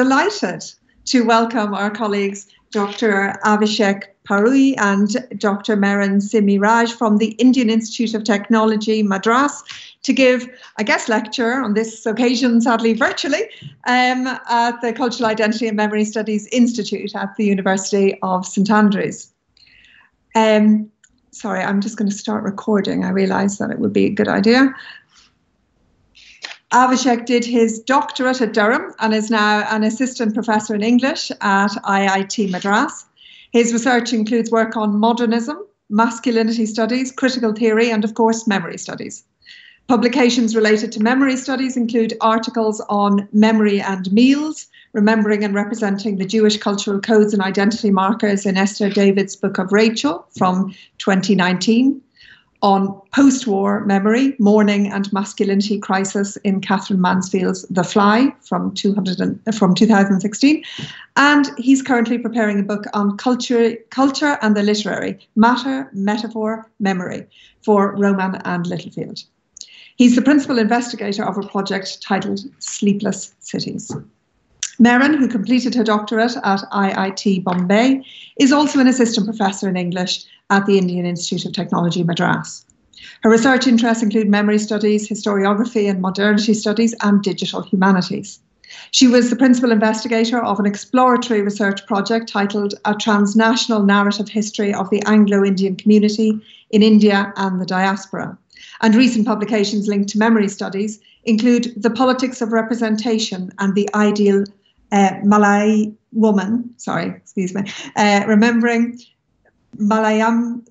delighted to welcome our colleagues Dr. Abhishek Parui and Dr. Meron Simiraj from the Indian Institute of Technology, Madras, to give a guest lecture on this occasion, sadly virtually, at the Cultural Identity and Memory Studies Institute at the University of St. Andrews. Sorry, I'm just going to start recording. I realised that it would be a good idea. Abhishek did his doctorate at Durham and is now an assistant professor in English at IIT Madras. His research includes work on modernism, masculinity studies, critical theory, and of course, memory studies. Publications related to memory studies include articles on memory and meals, remembering and representing the Jewish cultural codes and identity markers in Esther David's Book of Rachel from 2019, on post-war memory, mourning and masculinity crisis in Catherine Mansfield's The Fly from 2016. And he's currently preparing a book on culture and the literary, matter, metaphor, memory for Roman and Littlefield. He's the principal investigator of a project titled Sleepless Cities. Meron, who completed her doctorate at IIT Bombay, is also an assistant professor in English at the Indian Institute of Technology, Madras. Her research interests include memory studies, historiography and modernity studies, and digital humanities. She was the principal investigator of an exploratory research project titled A Transnational Narrative History of the Anglo-Indian Community in India and the Diaspora. And recent publications linked to memory studies include The Politics of Representation and the Ideal Malay Woman, remembering Malayalam,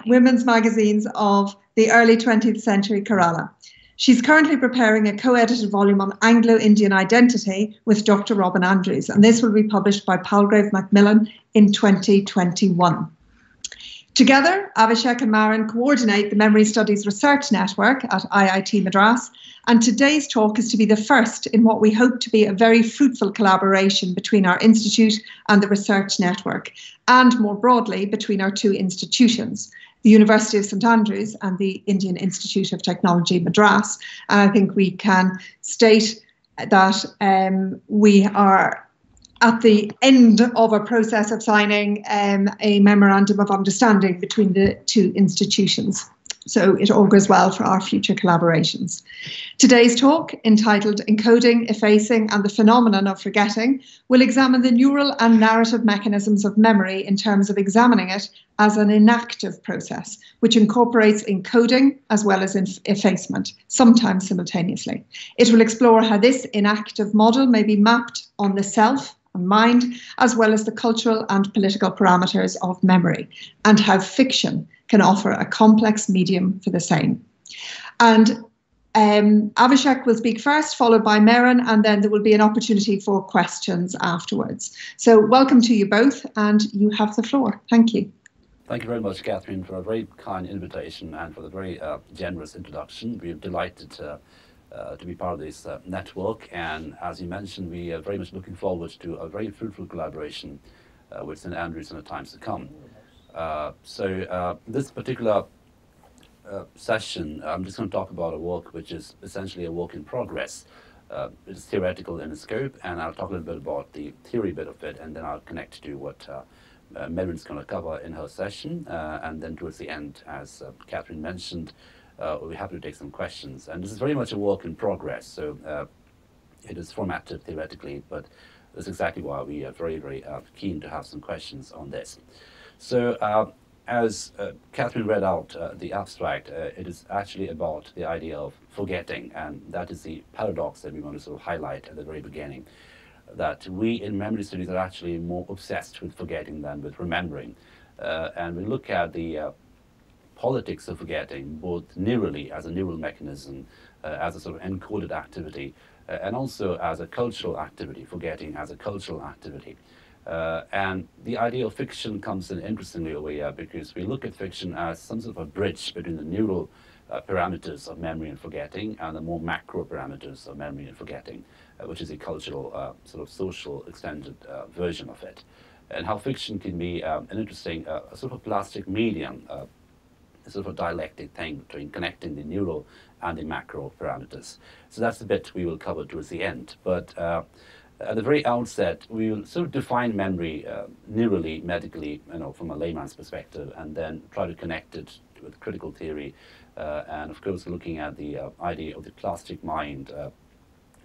women's magazines of the early 20th century Kerala. She's currently preparing a co-edited volume on Anglo-Indian identity with Dr. Robin Andrews, and this will be published by Palgrave Macmillan in 2021. Together, Abhishek and Meron coordinate the Memory Studies Research Network at IIT Madras, and today's talk is to be the first in what we hope to be a very fruitful collaboration between our institute and the research network, and more broadly between our two institutions, the University of St. Andrews and the Indian Institute of Technology, Madras. And I think we can state that we are at the end of a process of signing a memorandum of understanding between the two institutions. So it augurs well for our future collaborations. Today's talk, entitled Encoding, Effacing and the Phenomenon of Forgetting, will examine the neural and narrative mechanisms of memory in terms of examining it as an inactive process, which incorporates encoding as well as effacement, sometimes simultaneously. It will explore how this inactive model may be mapped on the self and mind, as well as the cultural and political parameters of memory, and how fiction can offer a complex medium for the same. And Abhishek will speak first, followed by Meron, and then there will be an opportunity for questions afterwards. So welcome to you both, and you have the floor. Thank you. Thank you very much, Catherine, for a very kind invitation and for the very generous introduction. We're delighted to be part of this network, and as you mentioned, we are very much looking forward to a very fruitful collaboration with St. Andrews in the times to come. This particular session, I'm just going to talk about a work which is essentially a work in progress. It's theoretical in its scope, and I'll talk a little bit about the theory bit of it, and then I'll connect to what Meron's going to cover in her session, and then towards the end, as Catherine mentioned, we'll be happy to take some questions. And this is very much a work in progress, so it is formatted theoretically, but that's exactly why we are very, very keen to have some questions on this. So as Catherine read out the abstract, it is actually about the idea of forgetting, and that is the paradox that we want to sort of highlight at the very beginning, that we in memory studies are actually more obsessed with forgetting than with remembering. And we look at the politics of forgetting, both neurally as a neural mechanism, as a sort of encoded activity, and also as a cultural activity, forgetting as a cultural activity. And the idea of fiction comes in interestingly over here, because we look at fiction as some sort of a bridge between the neural parameters of memory and forgetting and the more macro parameters of memory and forgetting, which is a cultural, sort of social extended version of it. And how fiction can be an interesting sort of plastic medium sort of a dialectic thing between connecting the neural and the macro parameters. So that's the bit we will cover towards the end. But at the very outset, we will sort of define memory neurally, medically, from a layman's perspective, and then try to connect it with critical theory, and of course looking at the idea of the plastic mind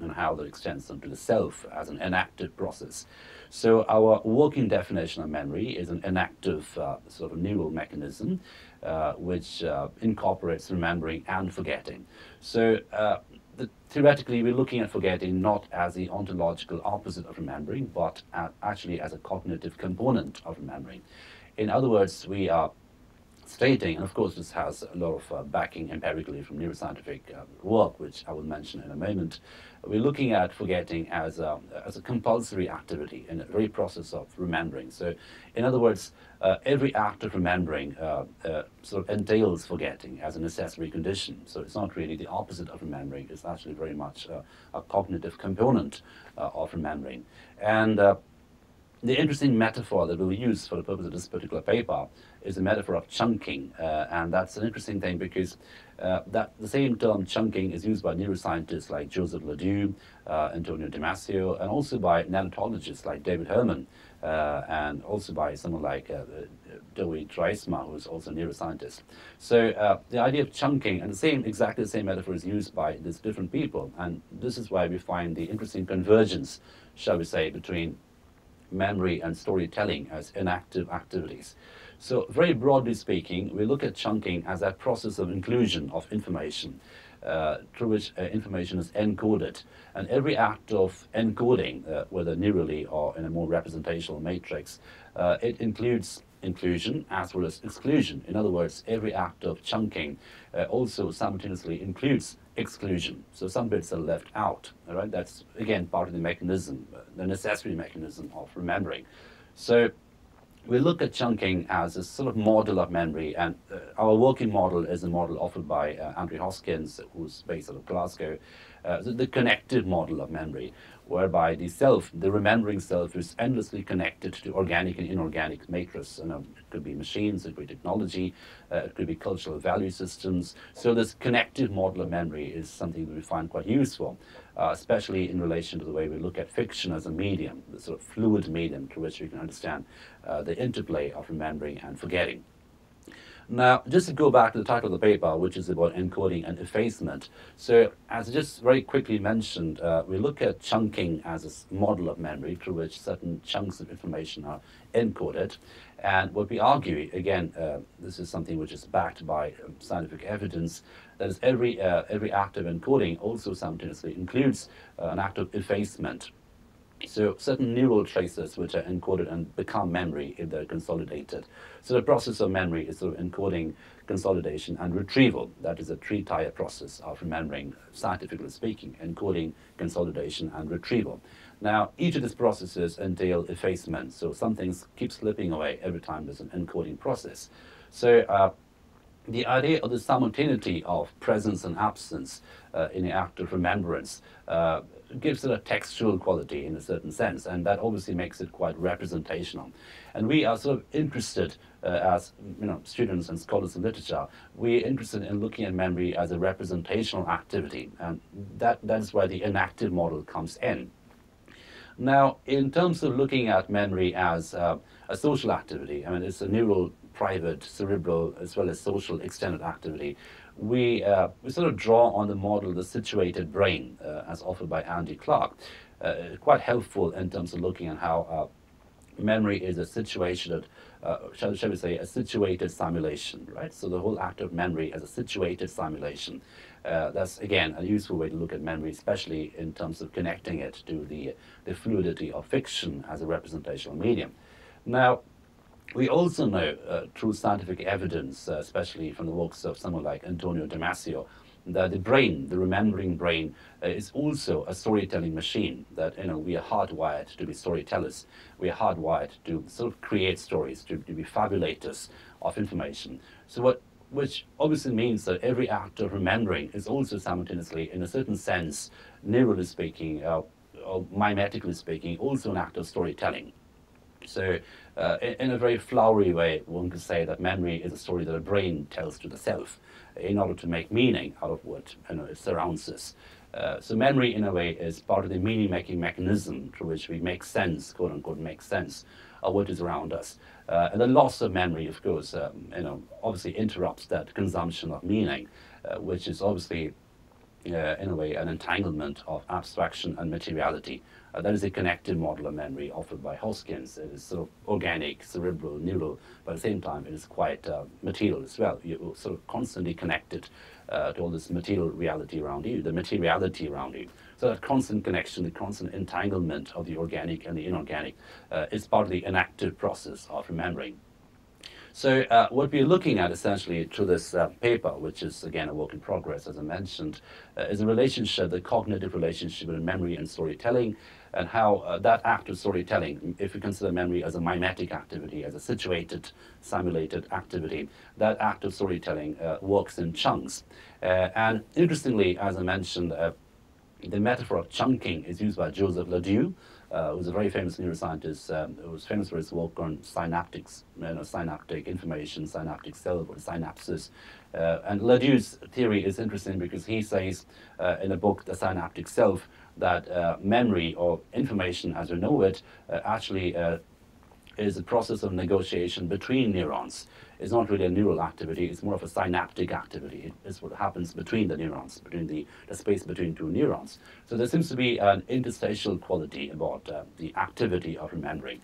and how that extends into the self as an inactive process. So our working definition of memory is an inactive sort of neural mechanism which incorporates remembering and forgetting. So theoretically, we're looking at forgetting not as the ontological opposite of remembering, but actually as a cognitive component of remembering. In other words, we are stating, and of course this has a lot of backing empirically from neuroscientific work, which I will mention in a moment. We're looking at forgetting as a compulsory activity in the very process of remembering. So in other words, every act of remembering sort of entails forgetting as a necessary condition. So it's not really the opposite of remembering, it's actually very much a cognitive component of remembering. And the interesting metaphor that we'll use for the purpose of this particular paper is the metaphor of chunking, and that's an interesting thing because the same term chunking is used by neuroscientists like Joseph Ledoux, Antonio Damasio, and also by nanotologists like David Herman, and also by someone like Dewey Dreisma, who is also a neuroscientist. So the idea of chunking, and exactly the same metaphor is used by these different people, and this is why we find the interesting convergence, shall we say, between memory and storytelling as inactive activities. So very broadly speaking, we look at chunking as that process of inclusion of information through which information is encoded. And every act of encoding, whether neurally or in a more representational matrix, it includes inclusion as well as exclusion. In other words, every act of chunking also simultaneously includes exclusion. So some bits are left out. All right? That's, again, part of the mechanism, the necessary mechanism of remembering. So we look at chunking as a sort of model of memory, and our working model is a model offered by Andrew Hoskins, who's based out of Glasgow, the connective model of memory, whereby the self, the remembering self, is endlessly connected to organic and inorganic matrix. It could be machines, it could be technology, it could be cultural value systems. So this connective model of memory is something that we find quite useful, especially in relation to the way we look at fiction as a medium, the sort of fluid medium through which we can understand the interplay of remembering and forgetting. Now, just to go back to the title of the paper, which is about encoding and effacement. So, as I just very quickly mentioned, we look at chunking as a model of memory through which certain chunks of information are encoded. And what we argue, again, this is something which is backed by scientific evidence, that is every act of encoding also simultaneously includes an act of effacement. So certain neural traces which are encoded and become memory if they're consolidated. So the process of memory is sort of encoding, consolidation, and retrieval. That is a three-tier process of remembering, scientifically speaking, encoding, consolidation, and retrieval. Now, each of these processes entail effacement. So some things keep slipping away every time there's an encoding process. So the idea of the simultaneity of presence and absence in the act of remembrance gives it a textual quality in a certain sense, and that obviously makes it quite representational. And we are sort of interested, as students and scholars of literature, we're interested in looking at memory as a representational activity, and that is where the inactive model comes in. Now, in terms of looking at memory as a social activity, I mean, it's a neural, private, cerebral, as well as social extended activity. We sort of draw on the model, the situated brain, as offered by Andy Clark. Quite helpful in terms of looking at how memory is a situated, shall we say, a situated simulation, right? So the whole act of memory as a situated simulation. That's, again, a useful way to look at memory, especially in terms of connecting it to the fluidity of fiction as a representational medium. Now, we also know through scientific evidence, especially from the works of someone like Antonio Damasio, that the brain, the remembering brain, is also a storytelling machine. That we are hardwired to be storytellers. We are hardwired to sort of create stories, to be fabulators of information. So which obviously means that every act of remembering is also simultaneously, in a certain sense, neurally speaking, or mimetically speaking, also an act of storytelling. So in a very flowery way, one could say that memory is a story that a brain tells to the self in order to make meaning out of what it surrounds us. So memory, in a way, is part of the meaning-making mechanism through which we make sense, quote unquote, make sense of what is around us. And the loss of memory, of course, obviously interrupts that consumption of meaning, which is obviously in a way, an entanglement of abstraction and materiality. That is a connected model of memory offered by Hoskins. It is sort of organic, cerebral, neural, but at the same time, it is quite material as well. You're sort of constantly connected to all this material reality around you, the materiality around you. So that constant connection, the constant entanglement of the organic and the inorganic is part of the enactive process of remembering. So what we're looking at essentially through this paper, which is again a work in progress, as I mentioned, is a relationship, the cognitive relationship between memory and storytelling, and how that act of storytelling, if we consider memory as a mimetic activity, as a situated, simulated activity, that act of storytelling works in chunks. And interestingly, as I mentioned, the metaphor of chunking is used by Joseph Ledoux, who's a very famous neuroscientist, who was famous for his work on synaptics, synaptic information, synaptic cell, or synapses. And Ledoux's theory is interesting because he says in a book, The Synaptic Self, that memory or information as we know it actually is a process of negotiation between neurons. It's not really a neural activity, it's more of a synaptic activity. It's what happens between the neurons, between the space between two neurons. So there seems to be an interstitial quality about the activity of remembering,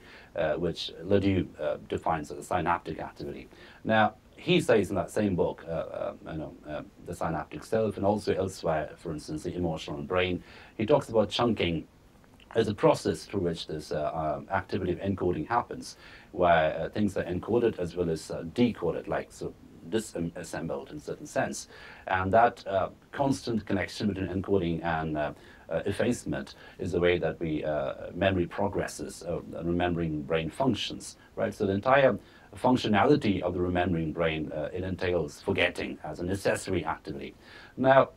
which Ledoux defines as a synaptic activity. Now, he says in that same book, The Synaptic Self, and also elsewhere, for instance, The Emotional Brain, he talks about chunking as a process through which this activity of encoding happens, where things are encoded as well as decoded, like so disassembled in a certain sense. And that constant connection between encoding and effacement is the way that memory progresses, remembering brain functions, right? So the entire functionality of the remembering brain, it entails forgetting as a necessary activity. Now,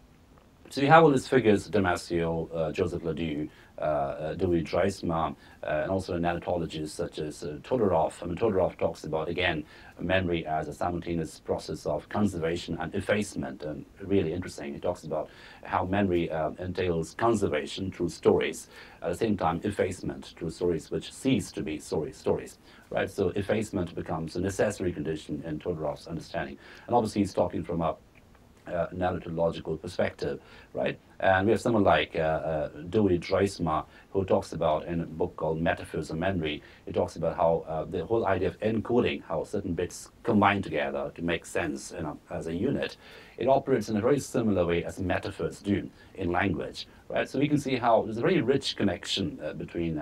so you have all these figures, Damasio, Joseph Ledoux, Dewey Dreisma, and also neonatologists such as Todorov. I mean, Todorov talks about, again, memory as a simultaneous process of conservation and effacement, and really interesting. He talks about how memory entails conservation through stories, at the same time effacement through stories which cease to be stories, right? So effacement becomes a necessary condition in Todorov's understanding. And obviously he's talking from a narratological perspective, right? And we have someone like Dewey Dreisma, who talks about, in a book called Metaphors of Memory, he talks about how the whole idea of encoding, how certain bits combine together to make sense as a unit, it operates in a very similar way as metaphors do in language, right? So we can see how there's a very rich connection between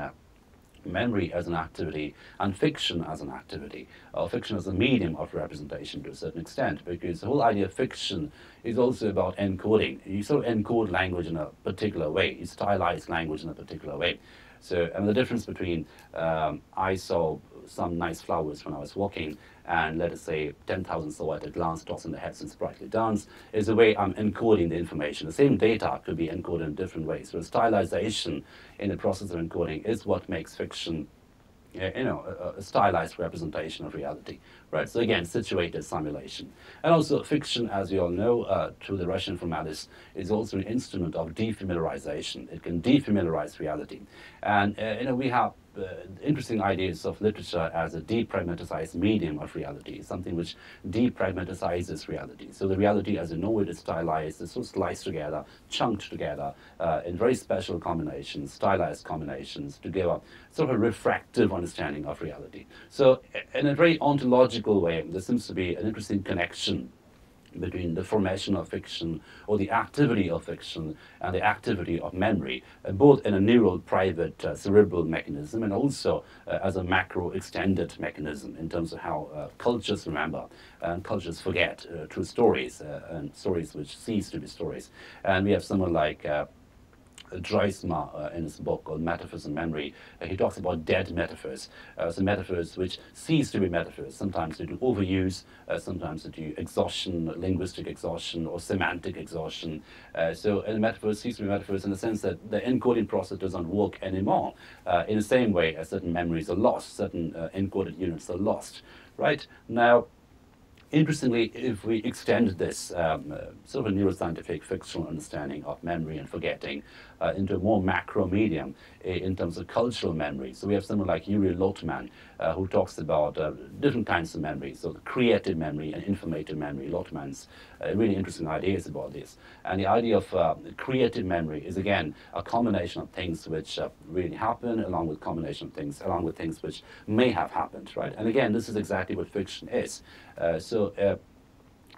memory as an activity and fiction as an activity, or fiction as a medium of representation to a certain extent, because the whole idea of fiction is also about encoding. You sort of encode language in a particular way, you stylize language in a particular way. So, and the difference between I saw some nice flowers when I was walking, and let us say 10,000 saw at a glance, toss in the heads and sprightly dance, is the way I'm encoding the information. The same data could be encoded in different ways. So stylization in the process of encoding is what makes fiction a stylized representation of reality, right? So again, situated simulation. And also fiction, as we all know, through the Russian formalists, is also an instrument of defamiliarization. It can defamiliarize reality. And we have interesting ideas of literature as a depragmatized medium of reality, something which depragmatizes reality. So the reality as we know it is stylized, it's sort of sliced together, chunked together in very special combinations, stylized combinations to give a sort of a refractive understanding of reality. So in a very ontological way, there seems to be an interesting connection between the formation of fiction or the activity of fiction and the activity of memory, both in a neural private cerebral mechanism and also as a macro extended mechanism in terms of how cultures remember and cultures forget through stories and stories which cease to be stories. And we have someone like Drysma, in his book called Metaphors and Memory, he talks about dead metaphors. So metaphors which cease to be metaphors, sometimes due to overuse, sometimes due to exhaustion, linguistic exhaustion, or semantic exhaustion. So metaphors cease to be metaphors in the sense that the encoding process doesn't work anymore. In the same way as certain memories are lost, certain encoded units are lost. Right? Now, interestingly, if we extend this sort of a neuroscientific fictional understanding of memory and forgetting into a more macro medium in terms of cultural memory. So we have someone like Yuri Lotman who talks about different kinds of memory, so the creative memory and informative memory. Lotman's really interesting ideas about this. And the idea of creative memory is, again, a combination of things which really happen along with things which may have happened, right? And again, this is exactly what fiction is.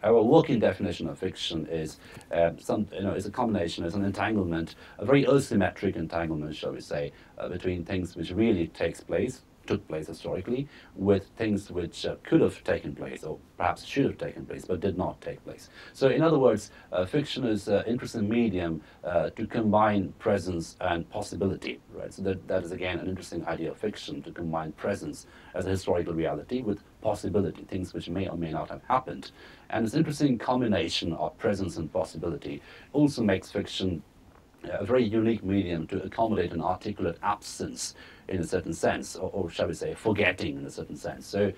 Our working definition of fiction is is a combination, is an entanglement, a very asymmetric entanglement, shall we say, between things which really took place historically, with things which could have taken place, or perhaps should have taken place, but did not take place. So in other words, fiction is an interesting medium to combine presence and possibility, right? So that is, again, an interesting idea of fiction, to combine presence as a historical reality with possibility, things which may or may not have happened. And this interesting combination of presence and possibility also makes fiction a very unique medium to accommodate an articulate absence in a certain sense, or shall we say, forgetting in a certain sense. So,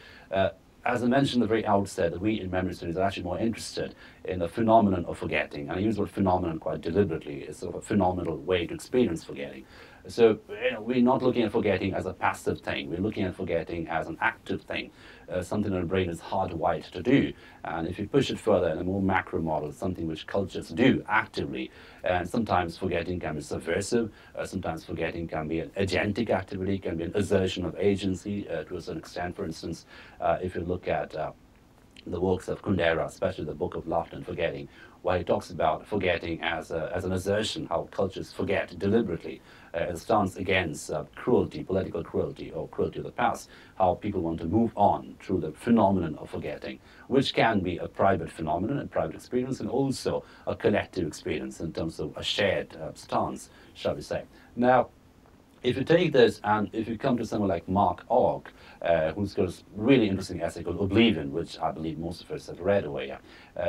as I mentioned at the very outset, that we in memory studies are actually more interested in the phenomenon of forgetting. And I use the word phenomenon quite deliberately. It's sort of a phenomenal way to experience forgetting. So we're not looking at forgetting as a passive thing. We're looking at forgetting as an active thing, something that the brain is hardwired to do. And if you push it further in a more macro model, something which cultures do actively. And sometimes forgetting can be subversive. Sometimes forgetting can be an agentic activity, can be an assertion of agency to a certain extent. For instance, if you look at the works of Kundera, especially the Book of Laughter and Forgetting, where he talks about forgetting as an assertion, how cultures forget deliberately, as a stance against cruelty, political cruelty, or cruelty of the past, how people want to move on through the phenomenon of forgetting, which can be a private phenomenon, a private experience, and also a collective experience in terms of a shared stance, shall we say. Now, if you take this and if you come to someone like Mark Ogg, who's got a really interesting essay called Oblivion, which I believe most of us have read away.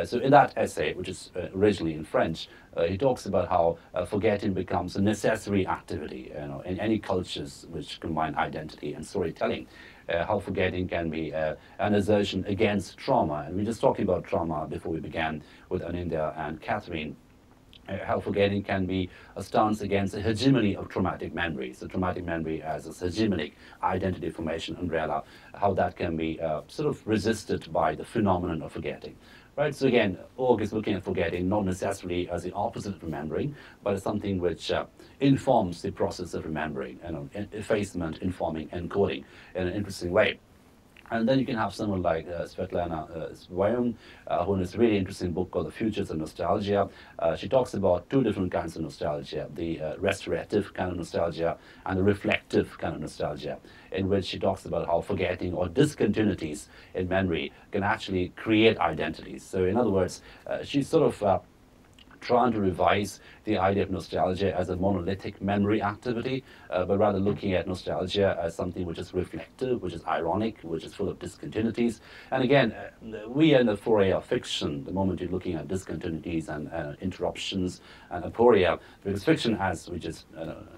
So in that essay, which is originally in French, he talks about how forgetting becomes a necessary activity, in any cultures which combine identity and storytelling. How forgetting can be an assertion against trauma. And we were just talking about trauma before we began with Anindya and Catherine. How forgetting can be a stance against the hegemony of traumatic memory. So traumatic memory as a hegemonic identity formation umbrella, how that can be sort of resisted by the phenomenon of forgetting. Right? So again, Org is looking at forgetting not necessarily as the opposite of remembering, but as something which informs the process of remembering, effacement, informing, encoding in an interesting way. And then you can have someone like Svetlana Svayam, who in this really interesting book called The Futures of Nostalgia, she talks about two different kinds of nostalgia, the restorative kind of nostalgia and the reflective kind of nostalgia, in which she talks about how forgetting or discontinuities in memory can actually create identities. So in other words, she's sort of trying to revise the idea of nostalgia as a monolithic memory activity, but rather looking at nostalgia as something which is reflective, which is ironic, which is full of discontinuities. And again, we are in the foray of fiction, the moment you're looking at discontinuities and interruptions and aporia, because fiction, as we just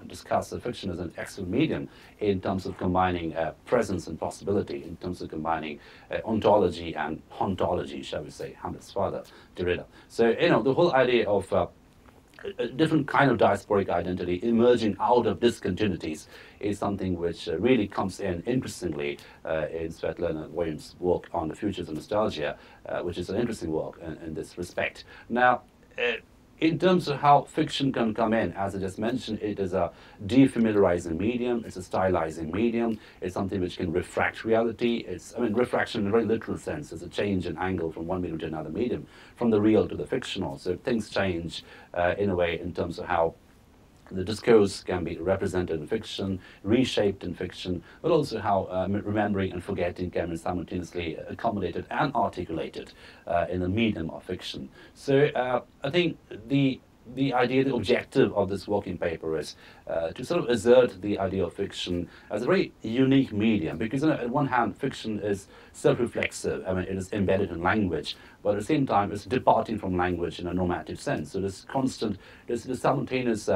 discussed, fiction is an excellent medium in terms of combining presence and possibility, in terms of combining ontology and hauntology, shall we say, Hamlet's father, Derrida. So, the whole idea of a different kind of diasporic identity emerging out of discontinuities is something which really comes in interestingly in Svetlana Williams' work on the futures of nostalgia, which is an interesting work in this respect. Now, in terms of how fiction can come in, as I just mentioned, it is a defamiliarizing medium, it's a stylizing medium, it's something which can refract reality. Refraction in a very literal sense is a change in angle from one medium to another medium, from the real to the fictional. So things change in a way in terms of how the discourse can be represented in fiction, reshaped in fiction, but also how remembering and forgetting can be simultaneously accommodated and articulated in the medium of fiction. So I think the the idea, the objective of this working paper is to sort of assert the idea of fiction as a very unique medium, because on one hand, fiction is self-reflexive. I mean, it is embedded in language, but at the same time, it's departing from language in a normative sense. So this constant, this simultaneous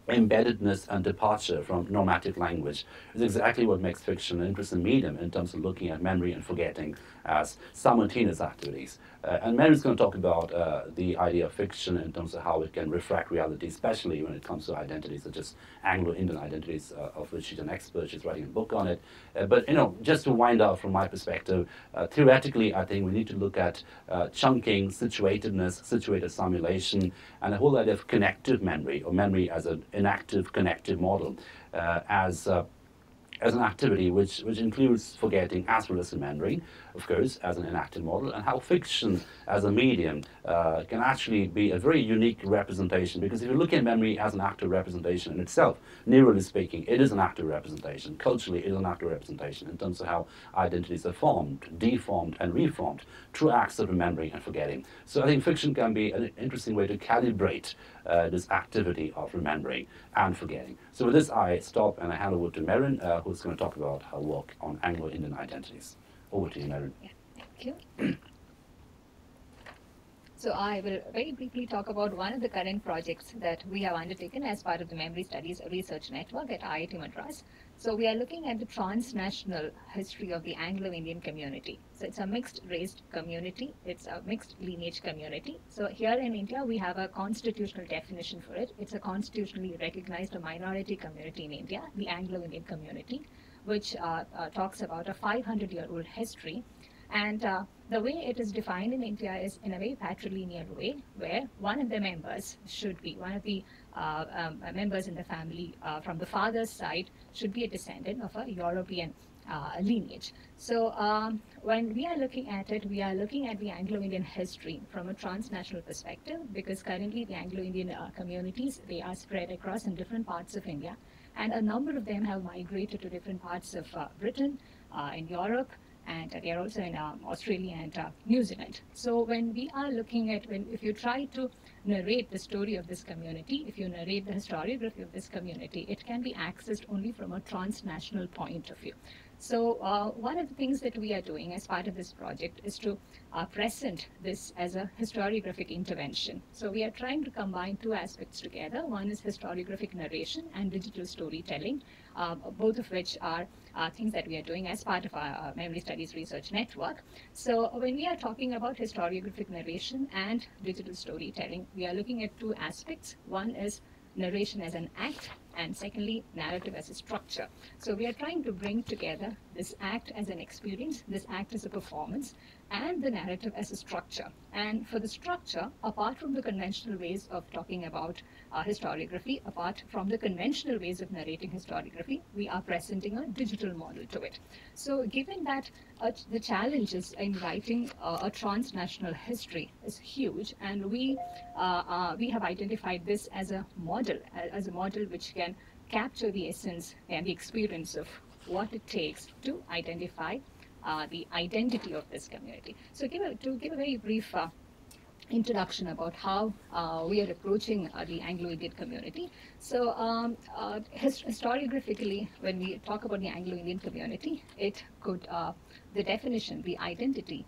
embeddedness and departure from normative language is exactly what makes fiction an interesting medium in terms of looking at memory and forgetting as simultaneous activities. And Mary's going to talk about the idea of fiction in terms of how it can refract reality, especially when it comes to identities such as Anglo-Indian identities, of which she's an expert. She's writing a book on it. But just to wind up from my perspective, theoretically, I think we need to look at chunking, situatedness, situated simulation, and the whole idea of connective memory, or memory as an inactive connective model, as an activity which includes forgetting as well as remembering, of course, as an inactive model, and how fiction as a medium can actually be a very unique representation. Because if you look at memory as an active representation in itself, neurally speaking, it is an active representation. Culturally, it is an active representation in terms of how identities are formed, deformed, and reformed through acts of remembering and forgetting. So I think fiction can be an interesting way to calibrate this activity of remembering and forgetting. So with this, I stop and I hand over to Merin, who's going to talk about her work on Anglo-Indian identities. Over to you, Merin. Yeah, thank you. So I will very briefly talk about one of the current projects that we have undertaken as part of the Memory Studies Research Network at IIT Madras. So we are looking at the transnational history of the Anglo-Indian community. So it's a mixed-race community. It's a mixed lineage community. So here in India, we have a constitutional definition for it. It's a constitutionally recognized minority community in India, the Anglo-Indian community, which talks about a 500-year-old history. And the way it is defined in India is in a very patrilineal way, where one of the members should be, one of the members in the family from the father's side should be a descendant of a European lineage. So when we are looking at it, we are looking at the Anglo-Indian history from a transnational perspective, because currently the Anglo-Indian communities, they are spread across in different parts of India, and a number of them have migrated to different parts of Britain, in Europe, and they are also in Australia and New Zealand. So when we are looking at, if you try to narrate the story of this community, if you narrate the historiography of this community, it can be accessed only from a transnational point of view. So one of the things that we are doing as part of this project is to present this as a historiographic intervention. So we are trying to combine two aspects together. One is historiographic narration and digital storytelling, both of which are things that we are doing as part of our Memory Studies Research Network. So when we are talking about historiographic narration and digital storytelling, we are looking at two aspects. One is narration as an act, and secondly, narrative as a structure. So we are trying to bring together this act as an experience, this act as a performance, and the narrative as a structure. And for the structure, apart from the conventional ways of talking about historiography, apart from the conventional ways of narrating historiography, we are presenting a digital model to it. So given that the challenges in writing a transnational history is huge, and we have identified this as a model which can capture the essence and the experience of what it takes to identify the identity of this community. So to give a very brief introduction about how we are approaching the Anglo-Indian community. So historiographically, when we talk about the Anglo-Indian community, it could, the definition, the identity,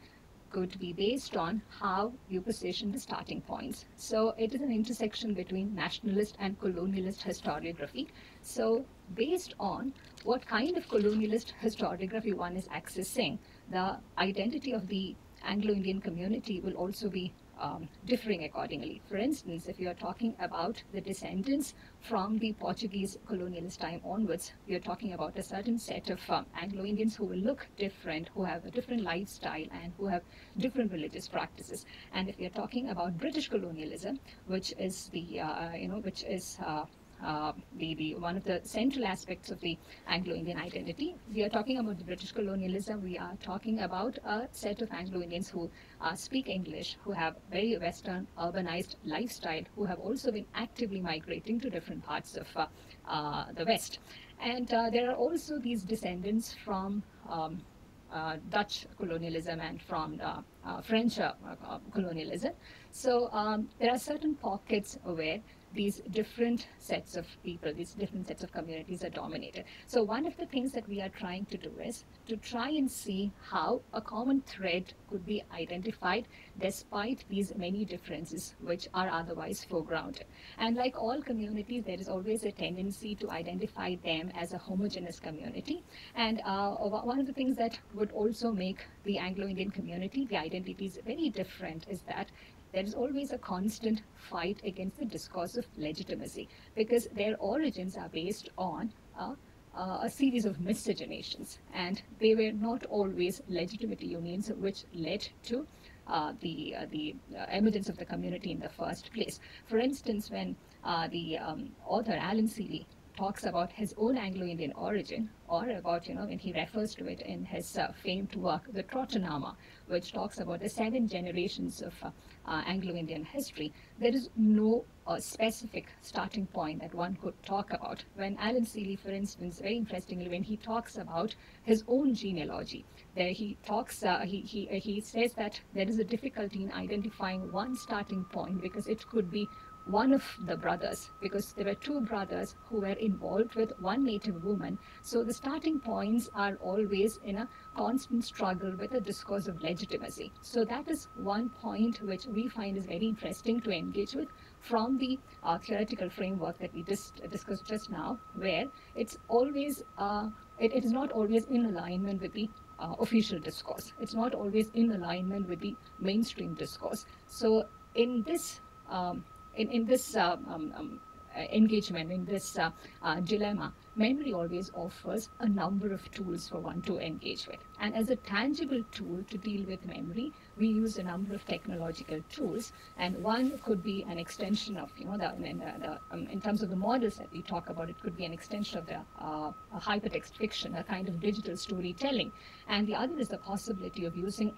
could be based on how you position the starting points. So it is an intersection between nationalist and colonialist historiography. So based on what kind of colonialist historiography one is accessing, the identity of the Anglo-Indian community will also be differing accordingly. For instance, if you are talking about the descendants from the Portuguese colonialist time onwards, we are talking about a certain set of Anglo-Indians who will look different, who have a different lifestyle, and who have different religious practices. And if we are talking about British colonialism, which is the one of the central aspects of the Anglo-Indian identity. We are talking about the British colonialism. We are talking about a set of Anglo-Indians who speak English, who have very Western urbanized lifestyle, who have also been actively migrating to different parts of the West. And there are also these descendants from Dutch colonialism and from French colonialism. So there are certain pockets where these different sets of people, these different sets of communities are dominated. So one of the things that we are trying to do is to try and see how a common thread could be identified despite these many differences which are otherwise foregrounded. And like all communities, there is always a tendency to identify them as a homogeneous community. And one of the things that would also make the Anglo-Indian community, the identities very different, is that there is always a constant fight against the discourse of legitimacy, because their origins are based on a series of miscegenations, and they were not always legitimate unions which led to the emergence of the community in the first place. For instance, when the author Alan Seeley talks about his own Anglo-Indian origin, or about, when he refers to it in his famed work, the Trottonama, which talks about the 7 generations of Anglo-Indian history, there is no specific starting point that one could talk about. When Alan Seeley, for instance, very interestingly, when he talks about his own genealogy, there he talks, he says that there is a difficulty in identifying one starting point, because it could be one of the brothers, because there were 2 brothers who were involved with one native woman. So the starting points are always in a constant struggle with a discourse of legitimacy. So that is one point which we find is very interesting to engage with from the theoretical framework that we discussed just now, where it's always, it is not always in alignment with the official discourse. It's not always in alignment with the mainstream discourse. So in this engagement, in this dilemma, memory always offers a number of tools for one to engage with. And as a tangible tool to deal with memory, we use a number of technological tools. And one could be an extension of, in terms of the models that we talk about, it could be an extension of the hypertext fiction, a kind of digital storytelling. And the other is the possibility of using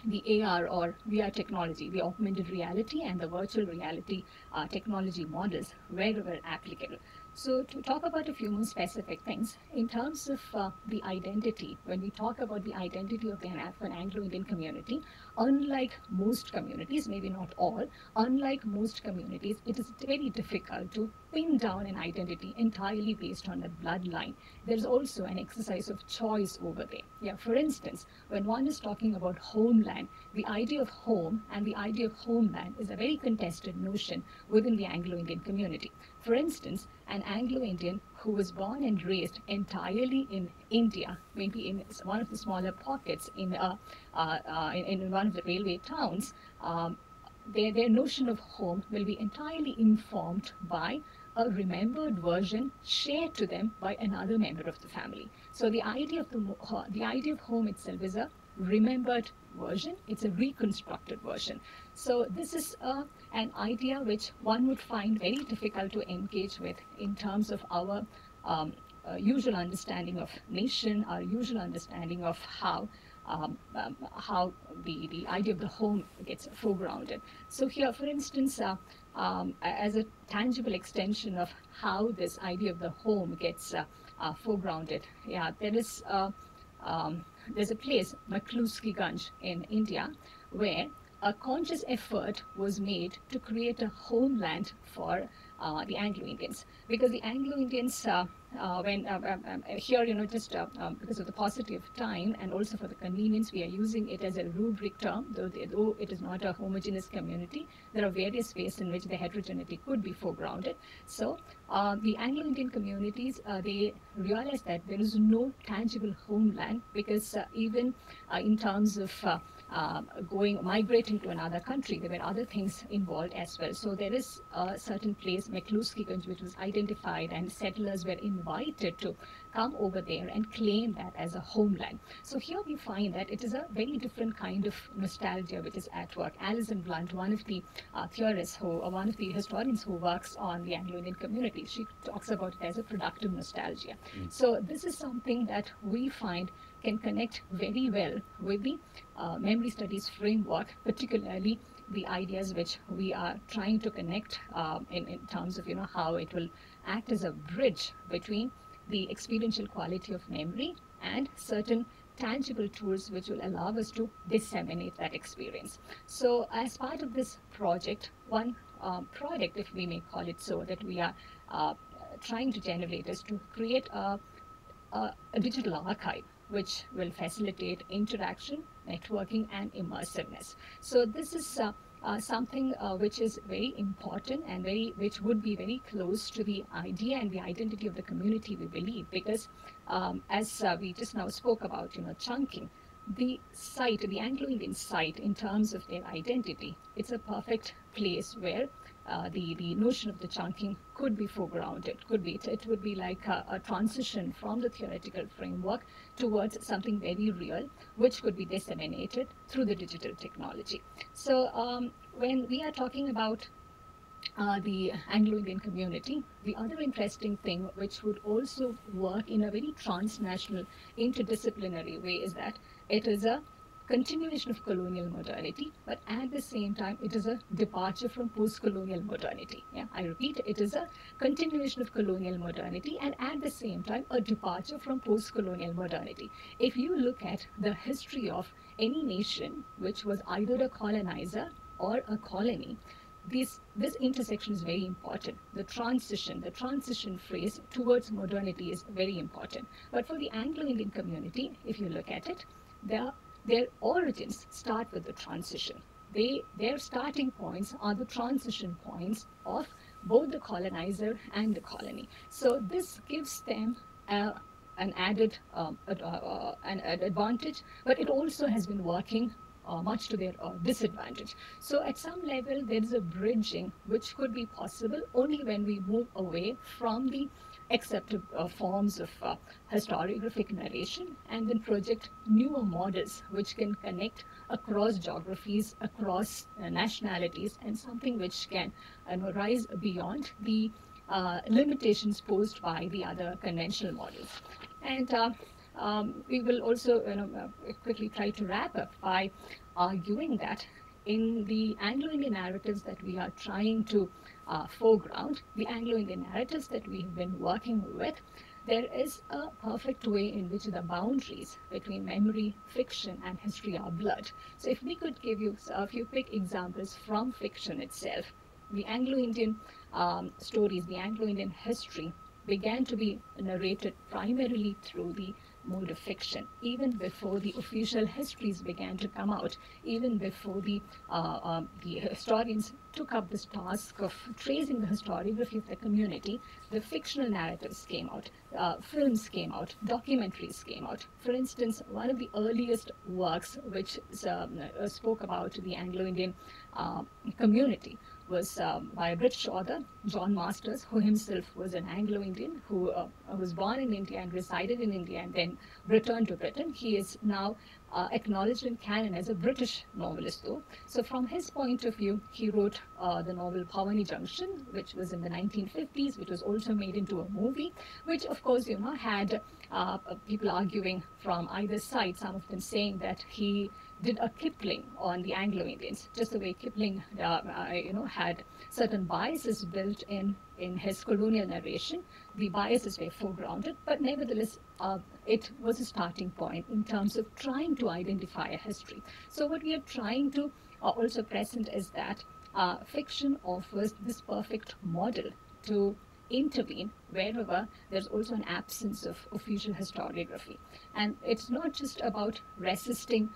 the AR or VR technology, the augmented reality and the virtual reality technology models wherever applicable. So to talk about a few more specific things, in terms of the identity, when we talk about the identity of an Anglo-Indian community, unlike most communities, maybe not all, unlike most communities, it is very difficult to pin down an identity entirely based on a bloodline. There's also an exercise of choice over there. Yeah, for instance, when one is talking about homeland, the idea of home and the idea of homeland is a very contested notion within the Anglo-Indian community. For instance, an Anglo-Indian who was born and raised entirely in India, maybe in one of the smaller pockets in one of the railway towns, their notion of home will be entirely informed by a remembered version shared to them by another member of the family. So the idea of home itself is a remembered version. It's a reconstructed version. So this is an idea which one would find very difficult to engage with in terms of our usual understanding of nation, our usual understanding of how the idea of the home gets foregrounded. So here, for instance, as a tangible extension of how this idea of the home gets foregrounded, yeah, there's a place, Makluski Ganj in India, where a conscious effort was made to create a homeland for the Anglo-Indians, because the Anglo-Indians, here, just because of the paucity of time and also for the convenience, we are using it as a rubric term, though it is not a homogeneous community. There are various ways in which the heterogeneity could be foregrounded. So the Anglo-Indian communities, they realize that there is no tangible homeland, because even in terms of migrating to another country, there were other things involved as well. So there is a certain place, Makluski Ganj, which was identified, and settlers were invited to come over there and claim that as a homeland. So here we find that it is a very different kind of nostalgia which is at work. Alison Blunt, one of the theorists one of the historians who works on the Anglo-Indian community, she talks about it as a productive nostalgia. So this is something that we find can connect very well with the memory studies framework, particularly the ideas which we are trying to connect in terms of how it will act as a bridge between the experiential quality of memory and certain tangible tools which will allow us to disseminate that experience. So as part of this project, one product, if we may call it so, that we are trying to generate is to create a digital archive which will facilitate interaction, networking, and immersiveness. So this is something which is very important and which would be very close to the idea and the identity of the community, we believe, because as we just now spoke about, chunking, the site, the Anglo-Indian site, in terms of their identity, it's a perfect place where the notion of the chunking could be foregrounded. It would be like a transition from the theoretical framework towards something very real, which could be disseminated through the digital technology. So when we are talking about the Anglo-Indian community, the other interesting thing which would also work in a very transnational, interdisciplinary way is that it is a continuation of colonial modernity, but at the same time, it is a departure from post-colonial modernity. Yeah, I repeat, it is a continuation of colonial modernity, and at the same time, a departure from post-colonial modernity. If you look at the history of any nation which was either a colonizer or a colony, this intersection is very important. The transition phase towards modernity is very important. But for the Anglo-Indian community, if you look at it, their origins start with the transition. Their starting points are the transition points of both the colonizer and the colony. So this gives them an added an advantage, but it also has been working much to their disadvantage. So at some level, there is a bridging which could be possible only when we move away from the accepted forms of historiographic narration and then project newer models which can connect across geographies, across nationalities, and something which can rise beyond the limitations posed by the other conventional models. And we will also quickly try to wrap up by arguing that in the Anglo-Indian narratives that we are trying to foreground, the Anglo-Indian narratives that we have been working with, there is a perfect way in which the boundaries between memory, fiction, and history are blurred. So if we could give you a few quick examples from fiction itself, the Anglo-Indian stories, the Anglo-Indian history began to be narrated primarily through the mode of fiction, even before the official histories began to come out, even before the historians took up this task of tracing the historiography of the community. The fictional narratives came out, films came out, documentaries came out. For instance, one of the earliest works which spoke about the Anglo-Indian community was by a British author, John Masters, who himself was an Anglo-Indian who was born in India and resided in India and then returned to Britain. He is now acknowledged in canon as a British novelist, though. So from his point of view, he wrote the novel Pavani Junction, which was in the 1950s, which was also made into a movie, which of course, had people arguing from either side, some of them saying that he did a Kipling on the Anglo-Indians, just the way Kipling, had certain biases built in his colonial narration. The biases were foregrounded, but nevertheless, it was a starting point in terms of trying to identify a history. So what we are trying to also present is that fiction offers this perfect model to intervene wherever there's also an absence of official historiography. And it's not just about resisting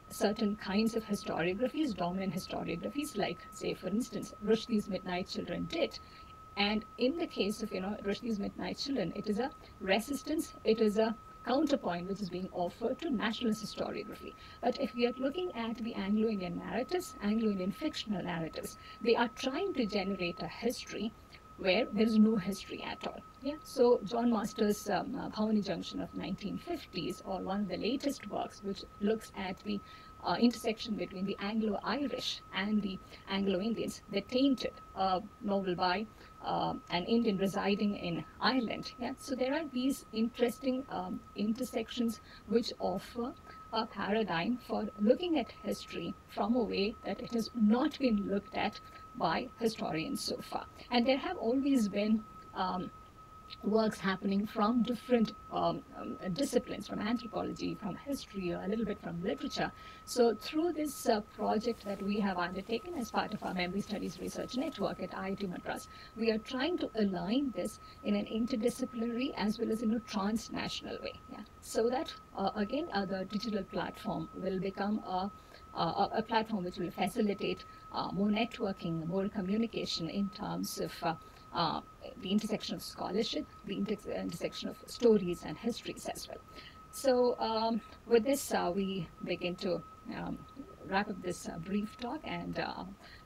certain kinds of historiographies, dominant historiographies, like, say, for instance, Rushdie's Midnight Children did. And in the case of, Rushdie's Midnight Children, it is a resistance, it is a counterpoint which is being offered to nationalist historiography. But if we are looking at the Anglo-Indian narratives, Anglo-Indian fictional narratives, they are trying to generate a history where there is no history at all. Yeah. So John Masters' Pavani Junction of 1950s, or one of the latest works, which looks at the intersection between the Anglo-Irish and the Anglo-Indians, The Tainted, a novel by an Indian residing in Ireland. Yeah. So there are these interesting intersections which offer a paradigm for looking at history from a way that it has not been looked at by historians so far. And there have always been works happening from different disciplines, from anthropology, from history, a little bit from literature. So through this project that we have undertaken as part of our Memory Studies Research Network at IIT Madras, we are trying to align this in an interdisciplinary as well as in a transnational way. Yeah. So that, again, the digital platform will become a platform which will facilitate more networking, more communication in terms of the intersection of scholarship, the intersection of stories and histories as well. So with this, we begin to wrap up this brief talk, and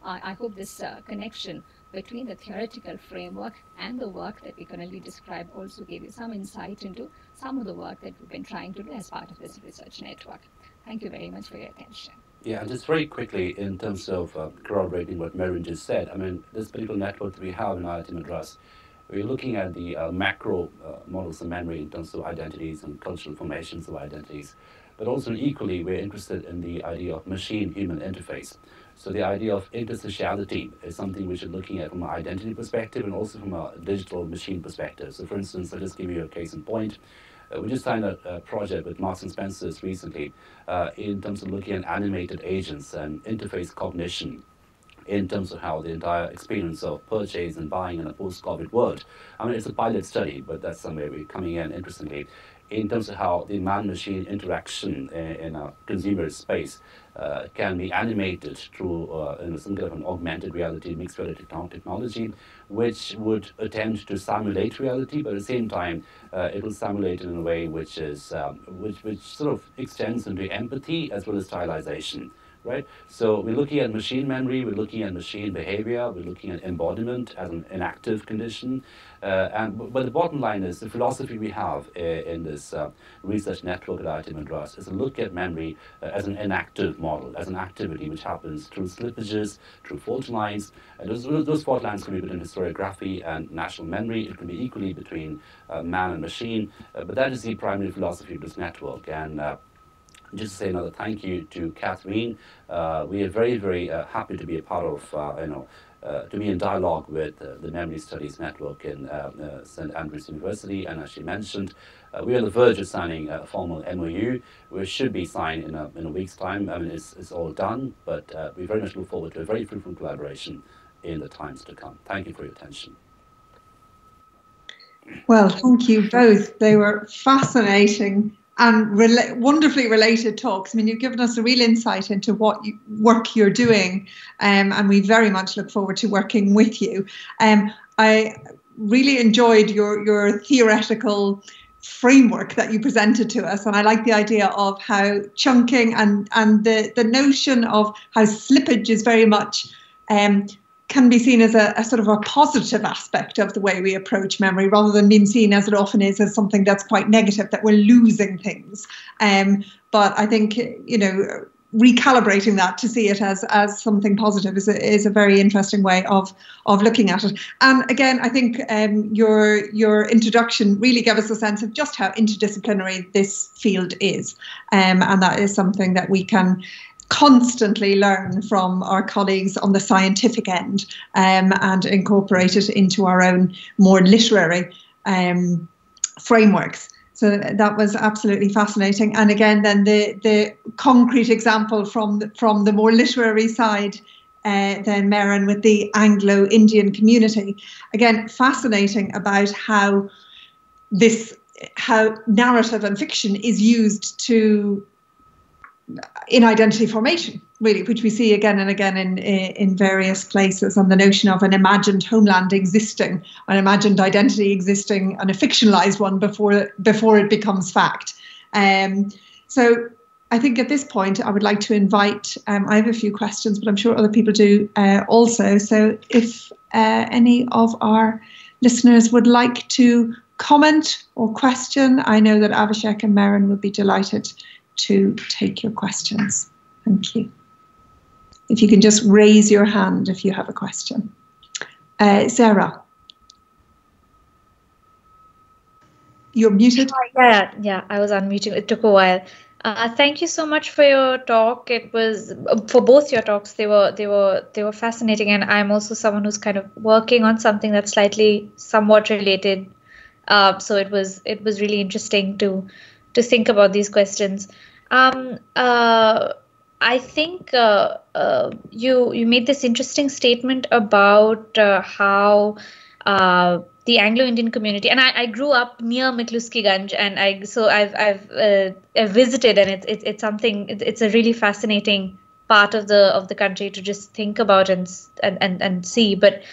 I hope this connection between the theoretical framework and the work that we currently described also gave you some insight into some of the work that we've been trying to do as part of this research network. Thank you very much for your attention. Yeah, and just very quickly, in terms of corroborating what Marion just said, I mean, this particular network that we have in IIT Madras, we're looking at the macro models of memory in terms of identities and cultural formations of identities, but also equally, we're interested in the idea of machine-human interface. So the idea of intersociality is something which we're looking at from an identity perspective and also from a digital machine perspective. So for instance, I'll just give you a case in point. We just signed a project with Marks and Spencer's recently in terms of looking at animated agents and interface cognition in terms of how the entire experience of purchase and buying in a post-COVID world. I mean, it's a pilot study, but that's somewhere we're coming in interestingly in terms of how the man-machine interaction in a consumer space can be animated through some kind of an augmented reality, mixed reality technology, which would attempt to simulate reality, but at the same time, it will simulate it in a way which is which sort of extends into empathy as well as stylization. Right? So we're looking at machine memory, we're looking at machine behavior, we're looking at embodiment as an inactive condition. But the bottom line is the philosophy we have in this research network at IIT Madras is to look at memory as an inactive model, as an activity which happens through slippages, through fault lines. And those fault lines can be between historiography and national memory. It can be equally between man and machine. But that is the primary philosophy of this network. And just to say another thank you to Catherine. We are very, very happy to be a part of, to be in dialogue with the Memory Studies Network in St.Andrews University. And as she mentioned, we are on the verge of signing a formal MOU, which should be signed in a week's time. I mean, it's all done, but we very much look forward to a very fruitful collaboration in the times to come. Thank you for your attention. Well, thank you both. They were fascinating and wonderfully related talks. I mean, you've given us a real insight into what work you're doing, and we very much look forward to working with you. I really enjoyed your theoretical framework that you presented to us, and I like the idea of how chunking and the notion of how slippage is very much can be seen as a sort of a positive aspect of the way we approach memory, rather than being seen, as it often is, as something that's quite negative, that we're losing things. But I think, recalibrating that to see it as something positive is a very interesting way of looking at it. And again, I think your introduction really gave us a sense of just how interdisciplinary this field is. And that is something that we can constantly learn from our colleagues on the scientific end, and incorporate it into our own more literary frameworks. So that was absolutely fascinating. And again, then the concrete example from the more literary side, then Maren, with the Anglo-Indian community. Again, fascinating about how narrative and fiction is used in identity formation, really, which we see again and again in various places, on the notion of an imagined homeland existing, an imagined identity existing, and a fictionalized one before it becomes fact. So I think at this point I would like to invite, I have a few questions, but I'm sure other people do also. So if any of our listeners would like to comment or question, I know that Avishek and Maren would be delighted to take your questions. Thank you. If you can just raise your hand if you have a question. Sarah, you're muted. Yeah, I was unmuting. It took a while. Thank you so much for your talk. It was for both your talks. They were fascinating, and I'm also someone who's kind of working on something that's somewhat related So it was really interesting to think about these questions. I think you made this interesting statement about how the Anglo-Indian community, and I grew up near Mikluskiganj, and I've visited, and it's something, it's a really fascinating part of the country to just think about and see. But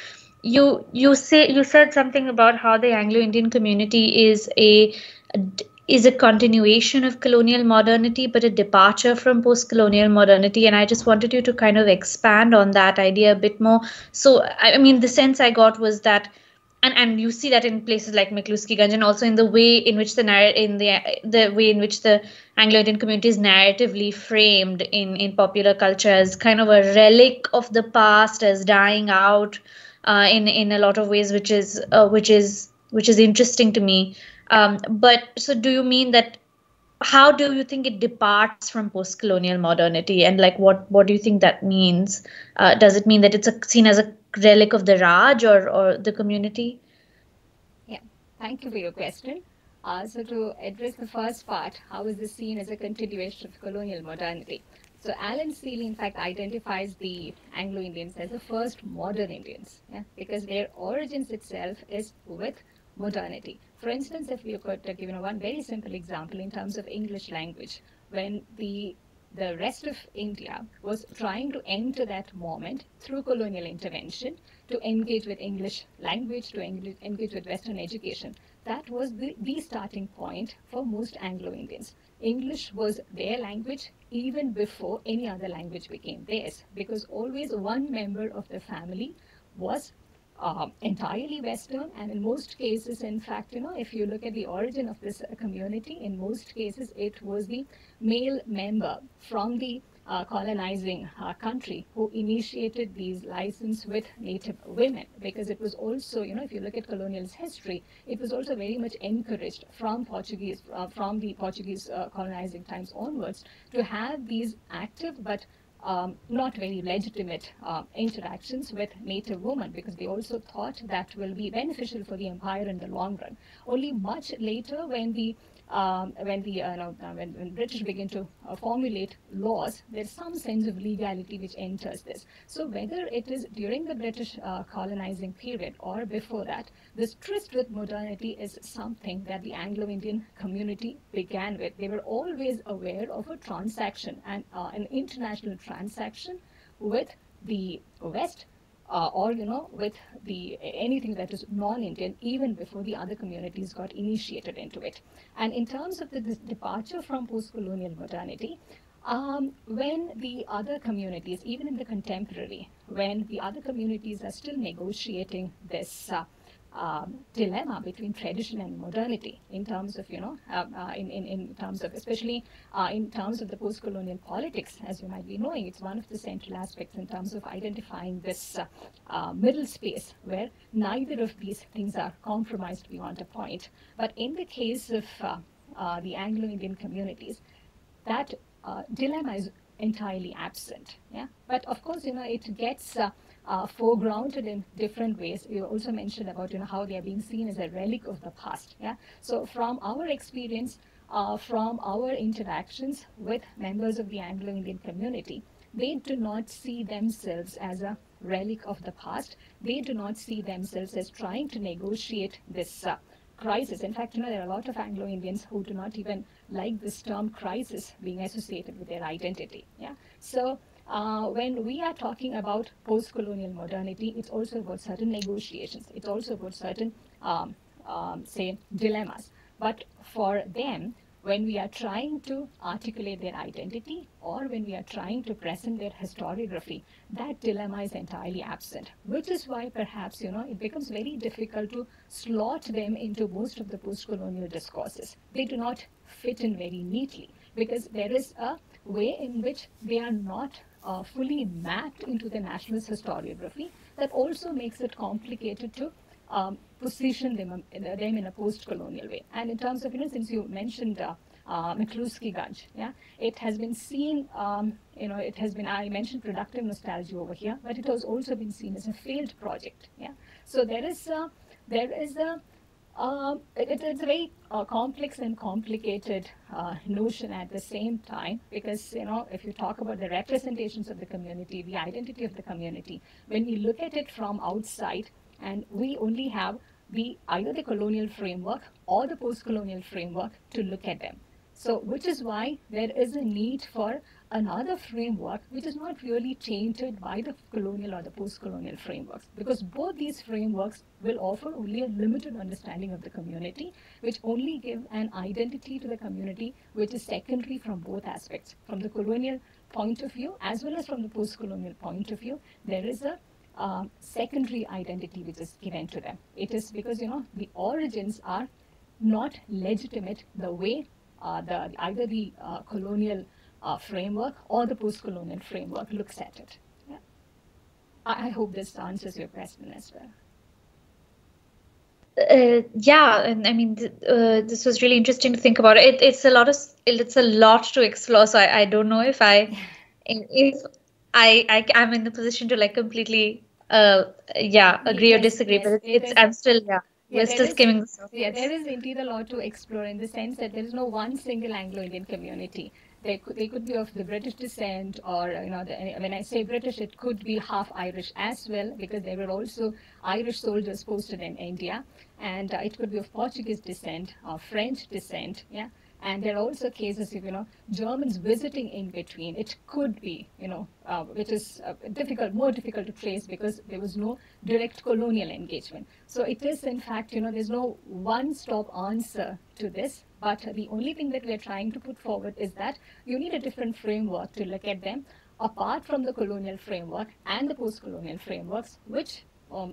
you said something about how the Anglo-Indian community is a continuation of colonial modernity, but a departure from post-colonial modernity. And I just wanted you to kind of expand on that idea a bit more. So, I mean, the sense I got was that, and you see that in places like Mikluskiganj, and also in the way in which the way in which the Anglo-Indian community is narratively framed in popular culture as kind of a relic of the past, as dying out in a lot of ways, which is interesting to me. But so, do you mean that? How do you think it departs from post-colonial modernity, and like what do you think that means? Does it mean that it's seen as a relic of the Raj or the community? Yeah, thank you for your question. So to address the first part, how is this seen as a continuation of colonial modernity? So Alan Seeley, in fact, identifies the Anglo-Indians as the first modern Indians, yeah, because their origins itself is with modernity. For instance, if we could give one very simple example in terms of English language, when the rest of India was trying to enter that moment through colonial intervention to engage with English language, to engage with Western education. That was the starting point for most Anglo-Indians. English was their language even before any other language became theirs, because always one member of the family was entirely Western, and in most cases, in fact, if you look at the origin of this community, in most cases, it was the male member from the colonizing country who initiated these licenses with native women, because it was also, if you look at colonial history, it was also very much encouraged from the Portuguese colonizing times onwards to have these active but not very legitimate interactions with native women, because they also thought that will be beneficial for the empire in the long run. Only much later, when British begin to formulate laws, there's some sense of legality which enters this. So whether it is during the British colonizing period or before that, this tryst with modernity is something that the Anglo-Indian community began with. They were always aware of a transaction, and an international transaction with the West, or with anything that is non-Indian, even before the other communities got initiated into it. And in terms of this departure from post-colonial modernity, when the other communities, even in the contemporary, when the other communities are still negotiating this dilemma between tradition and modernity in terms of, in terms of, especially in terms of the post-colonial politics, as you might be knowing, it's one of the central aspects in terms of identifying this middle space where neither of these things are compromised beyond a point. But in the case of the Anglo-Indian communities, that dilemma is entirely absent. Yeah, but of course, it gets foregrounded in different ways. You also mentioned about how they are being seen as a relic of the past. Yeah, so from our experience, from our interactions with members of the Anglo-Indian community, they do not see themselves as a relic of the past. They do not see themselves as trying to negotiate this crisis. In fact, there are a lot of Anglo-Indians who do not even like this term crisis being associated with their identity. Yeah. So when we are talking about post-colonial modernity, it's also about certain negotiations. It's also about certain, say, dilemmas. But for them, when we are trying to articulate their identity, or when we are trying to present their historiography, that dilemma is entirely absent, which is why perhaps, it becomes very difficult to slot them into most of the post-colonial discourses. They do not fit in very neatly, because there is a way in which they are not fully mapped into the nationalist historiography. That also makes it complicated to position them in a post-colonial way. And in terms of, since you mentioned Mikluskiganj, yeah, it has been seen, it has been, I mentioned productive nostalgia over here, but it has also been seen as a failed project. Yeah, so there is a It's a very complex and complicated notion at the same time, because if you talk about the representations of the community, the identity of the community, when we look at it from outside, and we only have either the colonial framework or the post-colonial framework to look at them. So, which is why there is a need for another framework which is not really tainted by the colonial or the post-colonial frameworks, because both these frameworks will offer only a limited understanding of the community, which only give an identity to the community which is secondary from both aspects, from the colonial point of view as well as from the post-colonial point of view. There is a secondary identity which is given to them. It is because the origins are not legitimate the way either the colonial framework or the post-colonial framework looks at it. Yeah. I hope this answers your question as well. Yeah, and I mean, this was really interesting to think about. It's a lot to explore. So I don't know if I'm in the position to like completely, agree or disagree. But I'm still, we're still skimming the surface. Yeah, there is indeed a lot to explore, in the sense that there is no one single Anglo-Indian community. They could be of the British descent, or when I say British, it could be half Irish as well, because there were also Irish soldiers posted in India, and it could be of Portuguese descent or French descent. Yeah. And there are also cases of Germans visiting in between. It could be which is more difficult to trace, because there was no direct colonial engagement. So it is, in fact, there's no one-stop answer to this. But the only thing that we're trying to put forward is that you need a different framework to look at them, apart from the colonial framework and the post-colonial frameworks, which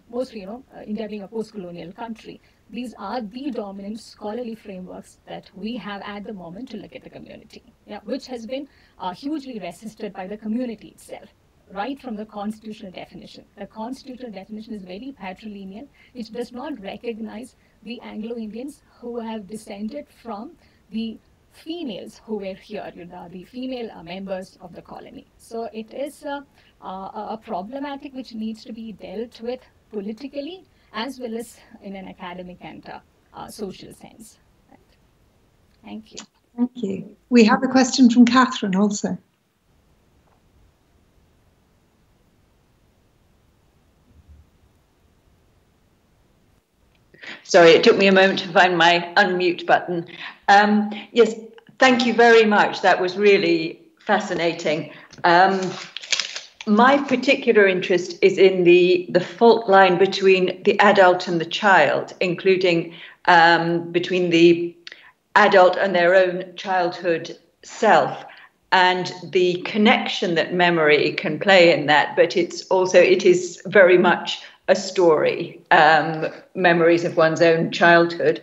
mostly, India being a post-colonial country, these are the dominant scholarly frameworks that we have at the moment to look at the community, which has been hugely resisted by the community itself, right from the constitutional definition. The constitutional definition is very patrilineal. It does not recognize the Anglo-Indians who have descended from the females who were here, the female members of the colony. So it is a problematic which needs to be dealt with politically, as well as in an academic and social sense. Right. Thank you. Thank you. We have a question from Catherine also. Sorry, it took me a moment to find my unmute button. Yes, thank you very much. That was really fascinating. My particular interest is in the fault line between the adult and the child, including between the adult and their own childhood self, and the connection that memory can play in that. But it is very much a story, memories of one's own childhood.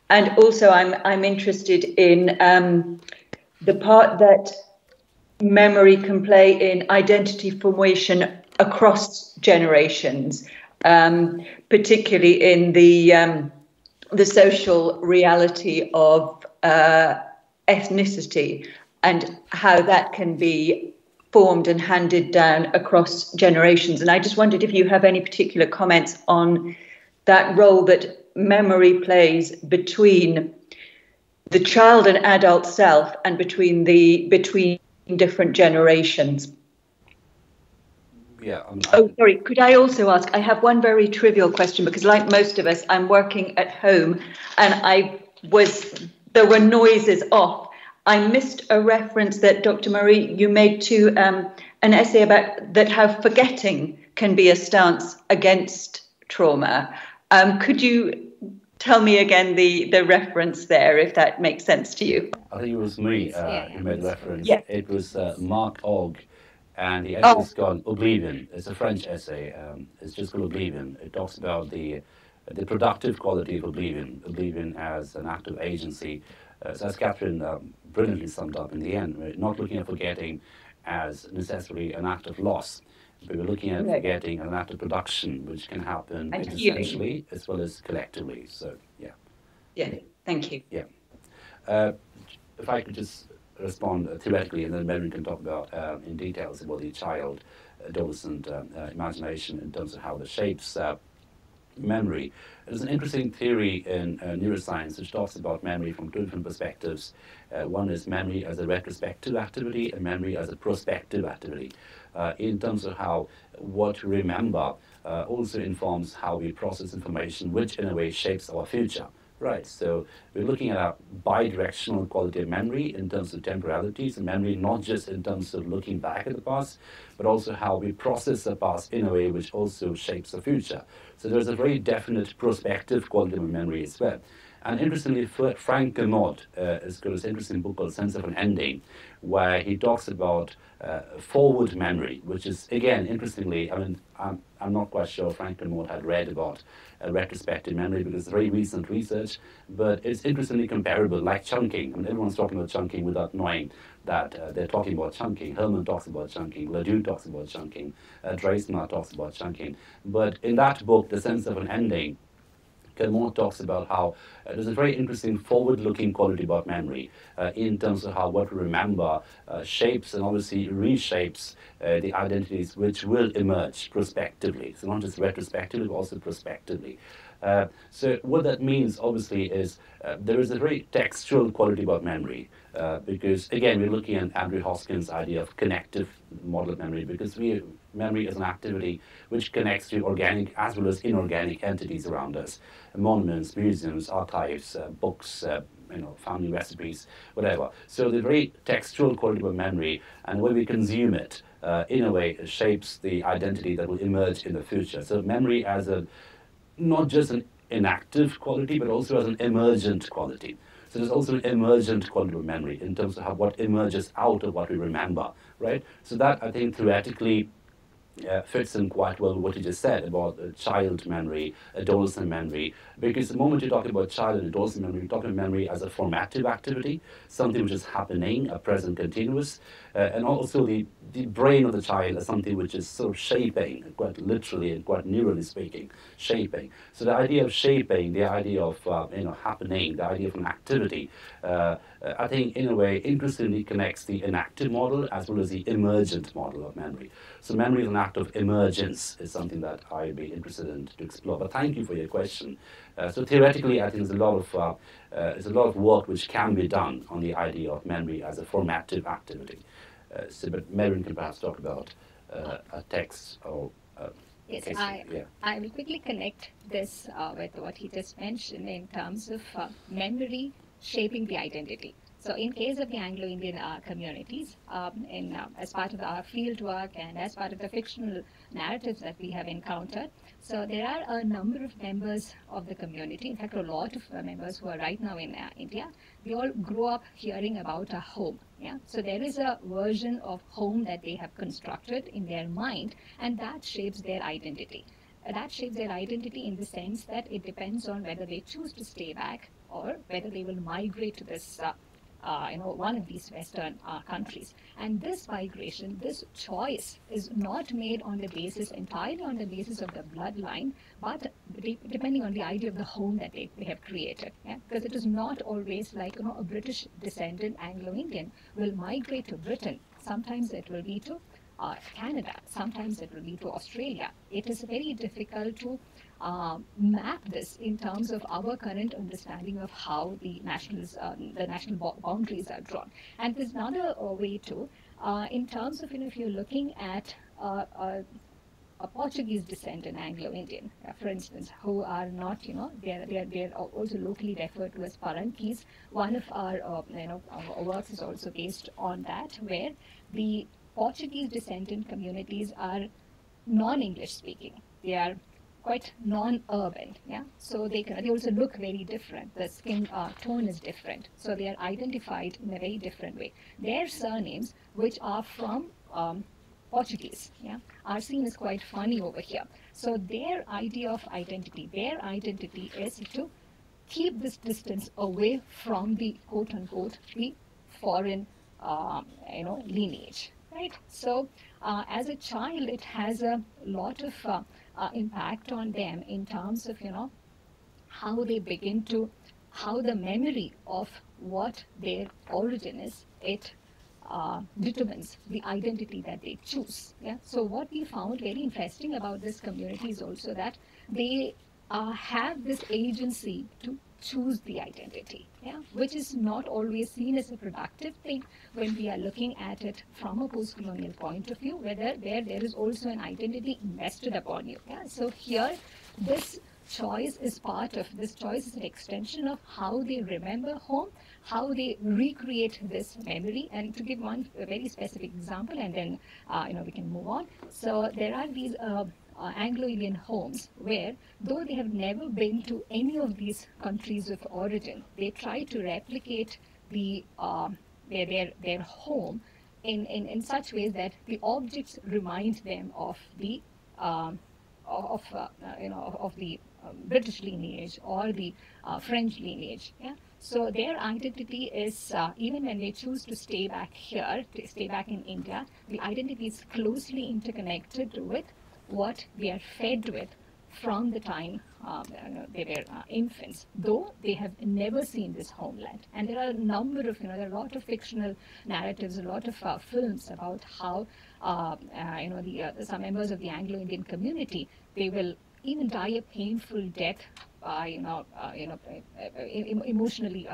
And also I'm interested in the part that memory can play in identity formation across generations, particularly in the social reality of ethnicity, and how that can be formed and handed down across generations. And I just wondered if you have any particular comments on that role that memory plays between the child and adult self, and between different generations. Yeah. Oh, sorry. Could I also ask? I have one very trivial question, because, like most of us, I'm working at home, and there were noises off. I missed a reference that Dr. Marie, you made to an essay about that, how forgetting can be a stance against trauma. Could you tell me again the reference there, if that makes sense to you? I think it was me who made the reference. Yeah. It was Marc Ogg, and the essay is called Oblivion. It's a French essay. It's just called Oblivion. It talks about the productive quality of oblivion as an act of agency. So as Catherine brilliantly summed up in the end, we're not looking at forgetting as necessarily an act of loss, but we're looking at forgetting as an act of production, which can happen existentially as well as collectively. So, yeah. Yeah, thank you. Yeah. If I could just respond theoretically, and then Mary can talk about in details about the child, adolescent imagination in terms of how it shapes memory. There's an interesting theory in neuroscience which talks about memory from two different perspectives. One is memory as a retrospective activity and memory as a prospective activity, in terms of how what we remember also informs how we process information, which in a way shapes our future. Right, so we're looking at a bi-directional quality of memory in terms of temporalities and memory, not just in terms of looking back at the past, but also how we process the past in a way which also shapes the future. So there's a very definite prospective quality of memory as well. And interestingly, Frank Kermode has got this interesting book called Sense of an Ending, where he talks about forward memory, which is, again, interestingly, I mean, I'm not quite sure Frank Kermode had read about retrospective memory because it's very recent research, but it's interestingly comparable, like chunking. I mean, everyone's talking about chunking without knowing that they're talking about chunking. Hellman talks about chunking, Ledoux talks about chunking, Dreisner talks about chunking. But in that book, The Sense of an Ending, Kermode talks about how there's a very interesting forward-looking quality about memory in terms of how what we remember shapes and obviously reshapes the identities which will emerge prospectively. So not just retrospectively, but also prospectively. So what that means, obviously, is there is a very textual quality about memory because, again, we're looking at Andrew Hoskins' idea of connective model of memory because memory is an activity which connects to organic as well as inorganic entities around us, monuments, museums, archives, books, family recipes, whatever. So the very textual quality of memory and the way we consume it, in a way, shapes the identity that will emerge in the future. So memory as a not just an inactive quality, but also as an emergent quality. So there's also an emergent quality of memory in terms of what emerges out of what we remember, right? So that, I think, theoretically fits in quite well with what you just said about child memory, adolescent memory, because the moment you're talking about child and adolescent memory, you're talking about memory as a formative activity, something which is happening, a present continuous, and also the brain of the child as something which is sort of shaping, quite literally and quite neurally speaking, shaping. So the idea of shaping, the idea of happening, the idea of an activity, I think in a way interestingly connects the inactive model as well as the emergent model of memory. So memory is an act of emergence is something that I'd be interested in to explore. But thank you for your question. So theoretically, I think there's a lot of work which can be done on the idea of memory as a formative activity. But Marion can perhaps talk about a text or. Yes, I will quickly connect this with what he just mentioned in terms of memory shaping the identity. So in case of the Anglo-Indian communities, as part of our field work and as part of the fictional narratives that we have encountered, so there are a number of members of the community, in fact a lot of members who are right now in India, they all grow up hearing about a home. Yeah? So there is a version of home that they have constructed in their mind, and that shapes their identity. That shapes their identity in the sense that it depends on whether they choose to stay back or whether they will migrate to this one of these Western countries. And this migration, this choice is not made entirely on the basis of the bloodline, but depending on the idea of the home that they have created. Yeah? Because it is not always like a British descendant Anglo-Indian will migrate to Britain. Sometimes it will be to Canada. Sometimes it will be to Australia. It is very difficult to map this in terms of our current understanding of how the national boundaries are drawn. And there's another way too, in terms of if you're looking at a Portuguese descent in Anglo-Indian, for instance, who are not, they're also locally referred to as Parankis. One of our works is also based on that, where the Portuguese descendant communities are non-English speaking. They are quite non-urban, yeah. So they also look very different. The skin tone is different. So they are identified in a very different way. Their surnames, which are from Portuguese, yeah, are seen as quite funny over here. So their idea of identity, is to keep this distance away from the quote-unquote the foreign, lineage, right? So as a child, it has a lot of impact on them in terms of how they begin to, how the memory of what their origin is, it determines the identity that they choose. Yeah. So what we found very interesting about this community is also that they have this agency to choose the identity, yeah, which is not always seen as a productive thing when we are looking at it from a post-colonial point of view, where there is also an identity invested upon you. Yeah? So here, this choice is an extension of how they remember home, how they recreate this memory. And to give one very specific example, and then we can move on. So there are these Anglo-Indian homes where, though they have never been to any of these countries of origin, they try to replicate their home in such ways that the objects remind them of the of the British lineage or the French lineage. Yeah. So their identity is, even when they choose to stay back here, to stay back in India, the identity is closely interconnected with what they are fed with from the time they were infants, though they have never seen this homeland. And there are a number of, there are a lot of fictional narratives, a lot of films about how, some members of the Anglo-Indian community, they will even die a painful death. Emotionally,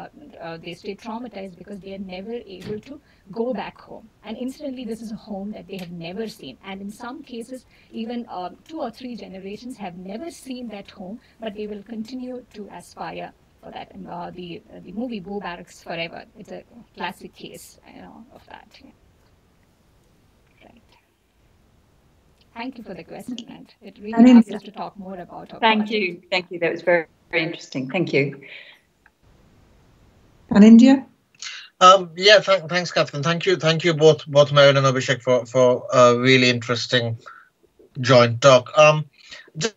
they stay traumatized because they are never able to go back home. And incidentally, this is a home that they have never seen. And in some cases, even 2 or 3 generations have never seen that home, but they will continue to aspire for that. And the movie Bo Barracks Forever, it's a classic case, of that. Yeah. Right. Thank you for the question, and it really asks us to talk more about our Thank you. That was very, very interesting. Thank you. And India? Yeah, thanks, Catherine. Thank you both Meryl and Abhishek for a really interesting joint talk. Just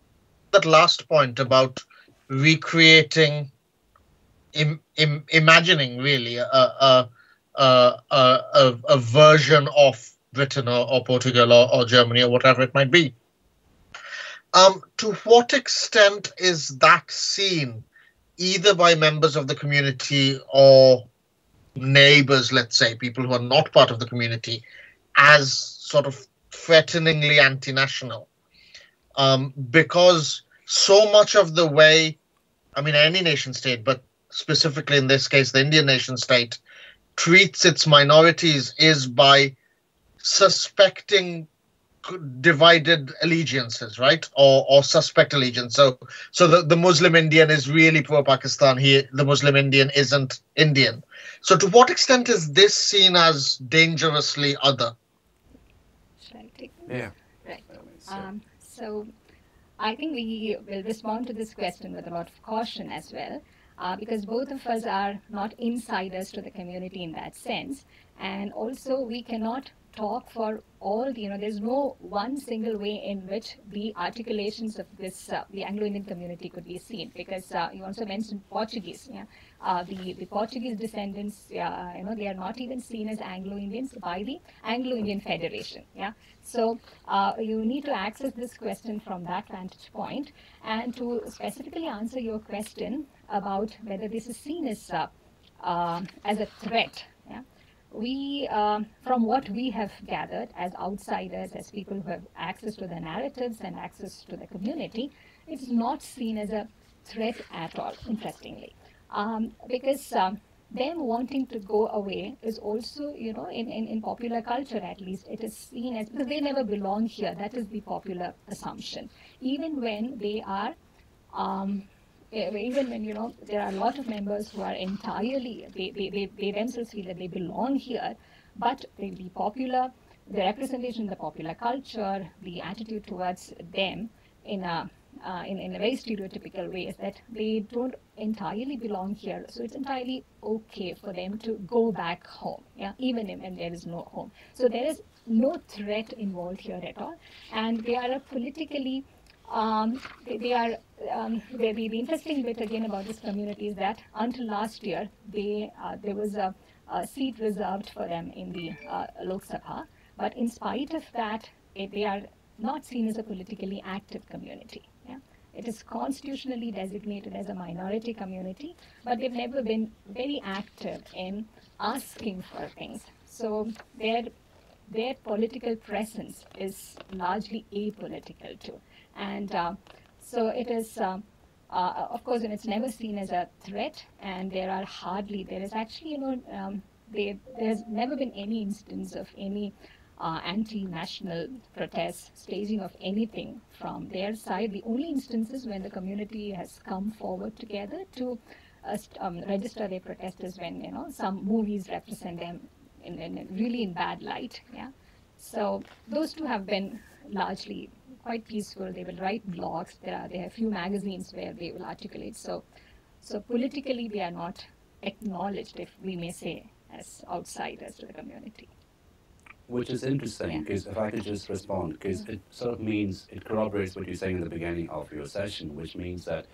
that last point about recreating, imagining really a version of Britain or Portugal or Germany or whatever it might be. To what extent is that seen either by members of the community or neighbors, let's say, people who are not part of the community, as sort of threateningly anti-national? Because so much of the way, I mean, any nation state, but specifically in this case, the Indian nation state, treats its minorities is by suspecting divided allegiances, right? Or suspect allegiance. So the Muslim Indian is really pro-Pakistan. The Muslim Indian isn't Indian. So to what extent is this seen as dangerously other? Should I take this? Yeah. Right. So I think we will respond to this question with a lot of caution as well, because both of us are not insiders to the community in that sense. And also we cannot talk for all the, there's no one single way in which the articulations of this, the Anglo-Indian community could be seen, because you also mentioned Portuguese. Yeah? The Portuguese descendants, they are not even seen as Anglo-Indians by the Anglo-Indian Federation. Yeah. So you need to access this question from that vantage point. And to specifically answer your question about whether this is seen as a threat, yeah, we, from what we have gathered as outsiders, as people who have access to the narratives and access to the community, it's not seen as a threat at all, interestingly. Because them wanting to go away is also, in popular culture at least, it is seen as, because they never belong here. That is the popular assumption. Even when they are, even when, there are a lot of members who are entirely, they themselves feel that they belong here, but the representation in the popular culture, the attitude towards them in a very stereotypical way is that they don't entirely belong here. So it's entirely okay for them to go back home, yeah, even when there is no home. So there is no threat involved here at all. And they are a politically, the interesting bit again about this community is that until last year, there was a seat reserved for them in the Lok Sabha. But in spite of that, they are not seen as a politically active community. Yeah? It is constitutionally designated as a minority community, but they've never been very active in asking for things. So their political presence is largely apolitical too. And so it is Of course, and it's never seen as a threat, and there is actually, there's never been any instance of any anti-national protests, staging of anything from their side. The only instances when the community has come forward together to register their protest is when, some movies represent them in really in bad light. Yeah. So those two have been largely quite peaceful. They will write blogs. They have a few magazines where they will articulate. So politically, they are not acknowledged, if we may say, as outsiders to the community. Which is interesting, because if I could just respond, because it sort of means, it corroborates what you're saying in the beginning of your session, which means that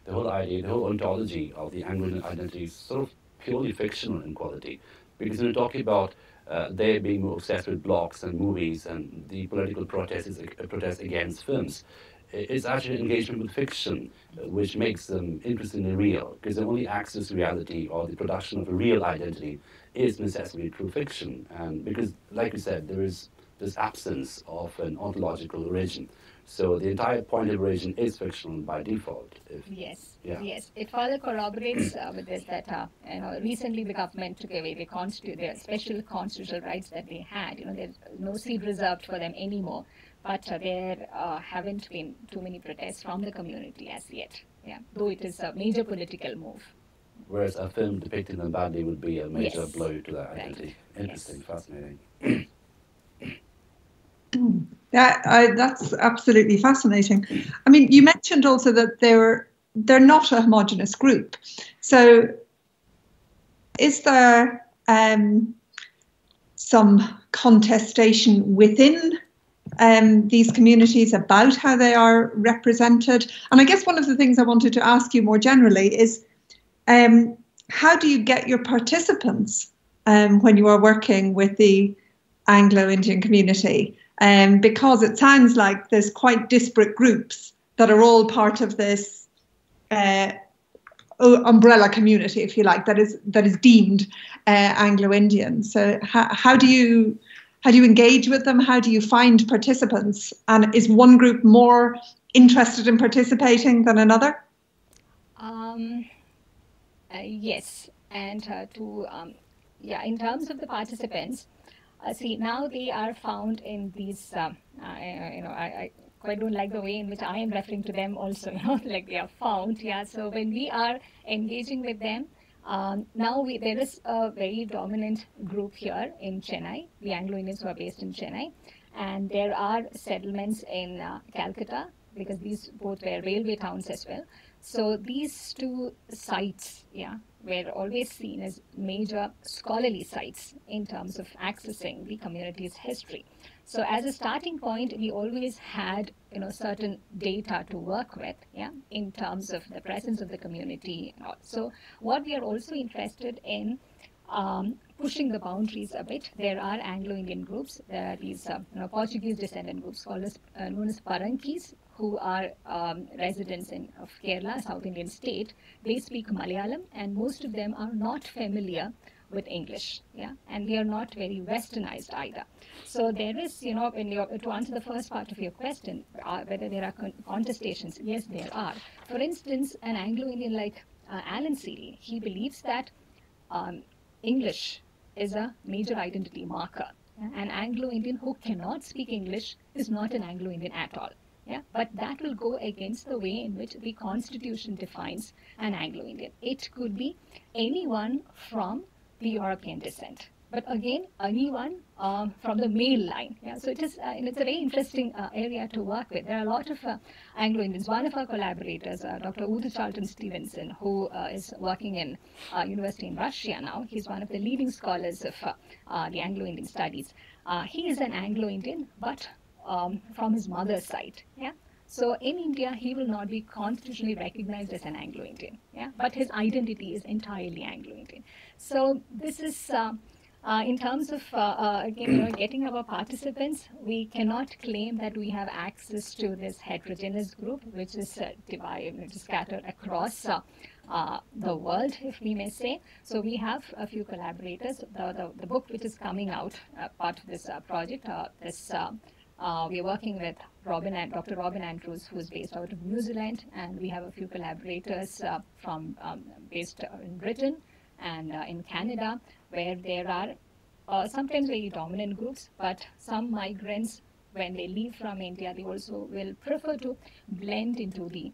the whole idea, the whole ontology of the Anglo-Indian identity is sort of purely fictional in quality. Because when you're talking about they being more obsessed with blogs and movies and the political protest is a protest against films, it's actually engagement with fiction, which makes them interestingly real, because the only access to reality or the production of a real identity is necessarily through fiction. And because, like you said, there is this absence of an ontological origin. So the entire point of origin is fictional by default. Yes. It further corroborates with this that recently the government took away their special constitutional rights that they had. There's no seat reserved for them anymore. But there haven't been too many protests from the community as yet. Yeah, though it is a major political move. Whereas a film depicting them badly would be a major blow to their identity. Right. Interesting, fascinating. That's absolutely fascinating. I mean, you mentioned also that they're not a homogenous group. So is there some contestation within these communities about how they are represented? And I guess one of the things I wanted to ask you more generally is how do you get your participants when you are working with the Anglo-Indian community? Because it sounds like there's quite disparate groups that are all part of this umbrella community, if you like, that is deemed Anglo-Indian. So how do you engage with them? How do you find participants? And is one group more interested in participating than another? Yes, and in terms of the participants, see, now they are found in these, I quite don't like the way in which I am referring to them also, like they are found. Yeah, so when we are engaging with them, now there is a very dominant group here in Chennai, the Anglo-Indians who are based in Chennai, and there are settlements in Calcutta, because these both were railway towns as well. So these two sites, were always seen as major scholarly sites in terms of accessing the community's history. So as a starting point, we always had, certain data to work with, in terms of the presence of the community. So what we are also interested in pushing the boundaries a bit. There are Anglo-Indian groups. There are these Portuguese descendant groups known as Parankis, who are residents of Kerala, South Indian state. They speak Malayalam, and most of them are not familiar with English, and they are not very westernized either. So there is, to answer the first part of your question, whether there are contestations, yes, there are. For instance, an Anglo-Indian like Alan Seeley, he believes that English is a major identity marker. An Anglo-Indian who cannot speak English is not an Anglo-Indian at all. But that will go against the way in which the Constitution defines an Anglo-Indian. It could be anyone from the European descent, but again, anyone from the male line. So it's a very interesting area to work with. There are a lot of Anglo-Indians. One of our collaborators, Dr. Udo Charlton Stevenson, who is working in university in Russia now. He's one of the leading scholars of the Anglo-Indian studies. He is an Anglo-Indian, but from his mother's side. So in India, he will not be constitutionally recognized as an Anglo-Indian, but his identity is entirely Anglo-Indian. So this is, in terms of, again, getting our participants, we cannot claim that we have access to this heterogeneous group, which is scattered across the world, if we may say. So we have a few collaborators. The book which is coming out, part of this project, this We are working with Dr. Robin Andrews, who is based out of New Zealand, and we have a few collaborators from based in Britain and in Canada, where there are sometimes very dominant groups, but some migrants, when they leave from India, they also will prefer to blend into the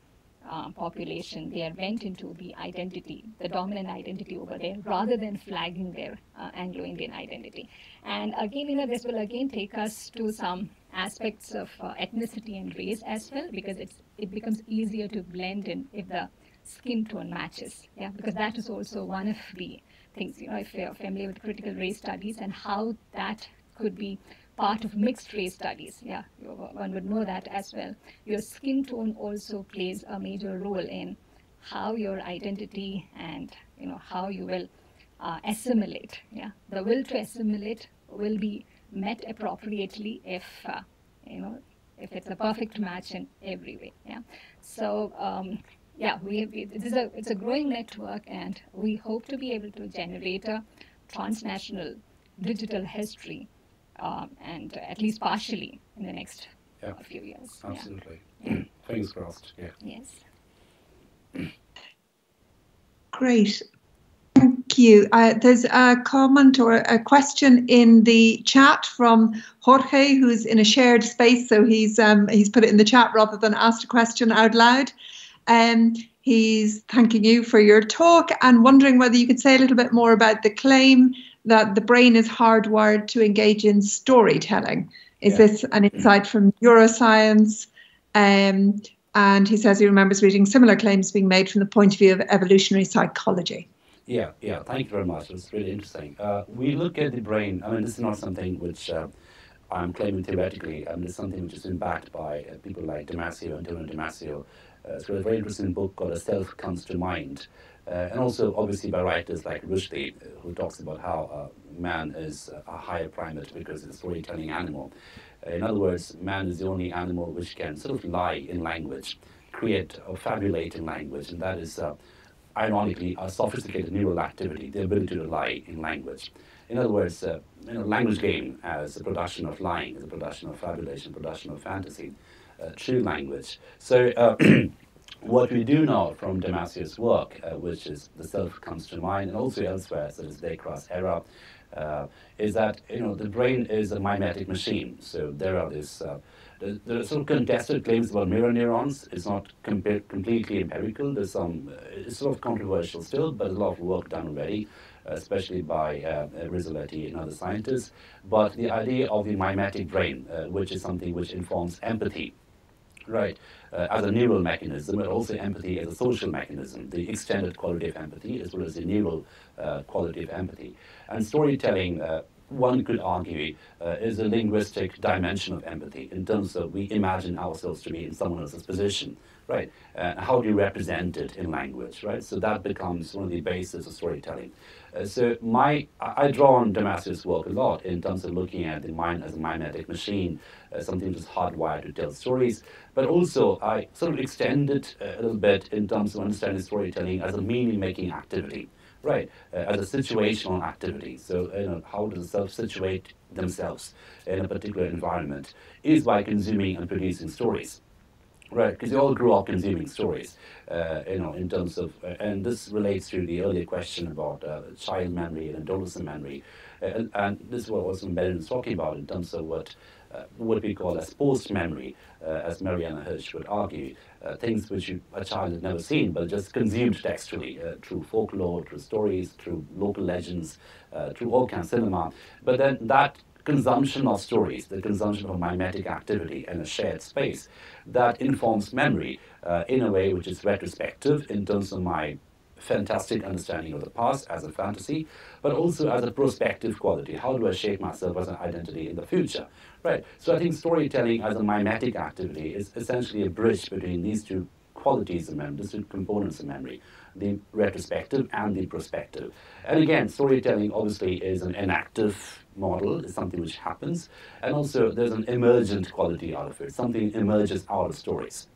population. They are bent into the identity, the dominant identity over there, rather than flagging their Anglo-Indian identity. And again, this will again take us to some aspects of ethnicity and race as well, because it becomes easier to blend in if the skin tone matches. Yeah, because that is also one of the things, if you're familiar with critical race studies and how that could be part of mixed race studies. Yeah, one would know that as well. Your skin tone also plays a major role in how your identity and how you will assimilate. Yeah, the will to assimilate will be met appropriately if if it's a perfect match in every way. Yeah, so. Yeah, it's a growing network, and we hope to be able to generate a transnational digital history, and at least partially in the next few years. Absolutely. Yeah. Fingers crossed. Yeah. Yes. Great. Thank you. There's a comment or a question in the chat from Jorge, who's in a shared space. So he's put it in the chat rather than asked a question out loud. He's thanking you for your talk and wondering whether you could say a little bit more about the claim that the brain is hardwired to engage in storytelling. Is this an insight from neuroscience? And he says he remembers reading similar claims being made from the point of view of evolutionary psychology. Yeah, thank you very much. It's really interesting. We look at the brain, I mean, this is not something which I'm claiming theoretically. I mean, it's something which has been backed by people like Damasio, Antonio Damasio. It's got a very interesting book called A Self Comes to Mind. And also, obviously, by writers like Rushdie, who talks about how man is a higher primate because it's a storytelling animal. In other words, man is the only animal which can sort of lie in language, create or fabulate in language, and that is, ironically, a sophisticated neural activity, the ability to lie in language. In other words, language game as a production of lying, as a production of fabulation, production of fantasy. True language. So what we do know from Damasio's work, which is The Self Comes to Mind, and also elsewhere, such as Descartes' era, is that the brain is a mimetic machine. So there are there are sort of contested claims about mirror neurons. It's not completely empirical. There's it's sort of controversial still, but there's a lot of work done already, especially by Rizzoletti and other scientists. But the idea of the mimetic brain, which is something which informs empathy, right, as a neural mechanism, but also empathy as a social mechanism, the extended quality of empathy as well as the neural quality of empathy. And storytelling, one could argue, is a linguistic dimension of empathy in terms of we imagine ourselves to be in someone else's position, right? How do you represent it in language, right? So that becomes one of the bases of storytelling. So I draw on Damasio's work a lot in terms of looking at the mind as a mimetic machine, something which is hardwired to tell stories, but also I sort of extend it a little bit in terms of understanding storytelling as a meaning-making activity, right, as a situational activity. So how does the self situate themselves in a particular environment is by consuming and producing stories. Right, because you all grew up consuming stories, in terms of, and this relates to the earlier question about child memory and adolescent memory, and this is what also Merin is talking about in terms of what we call as post-memory, as Mariana Hirsch would argue, things which a child has never seen, but just consumed textually through folklore, through stories, through local legends, through all kinds of cinema, but then that consumption of stories, the consumption of mimetic activity in a shared space, that informs memory in a way which is retrospective in terms of my fantastic understanding of the past as a fantasy, but also as a prospective quality. How do I shape myself as an identity in the future? Right. So I think storytelling as a mimetic activity is essentially a bridge between these two qualities of memory, these two components of memory, the retrospective and the prospective. And again, storytelling obviously is an enactive model, is something which happens, and also there's an emergent quality out of it. Something emerges out of stories.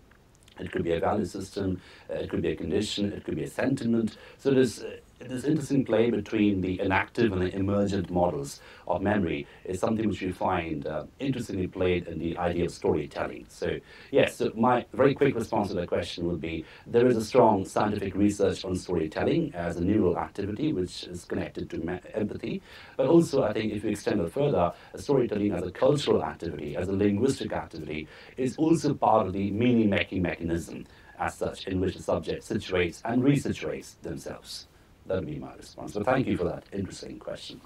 It could be a value system, it could be a condition, it could be a sentiment. So there's this interesting play between the inactive and the emergent models of memory is something which we find interestingly played in the idea of storytelling. So yes, so my very quick response to the question would be there is a strong scientific research on storytelling as a neural activity which is connected to empathy, but also I think if you extend it further, storytelling as a cultural activity, as a linguistic activity, is also part of the meaning-making mechanism as such, in which the subject situates and resituates themselves. That would be my response. So thank you for that interesting question.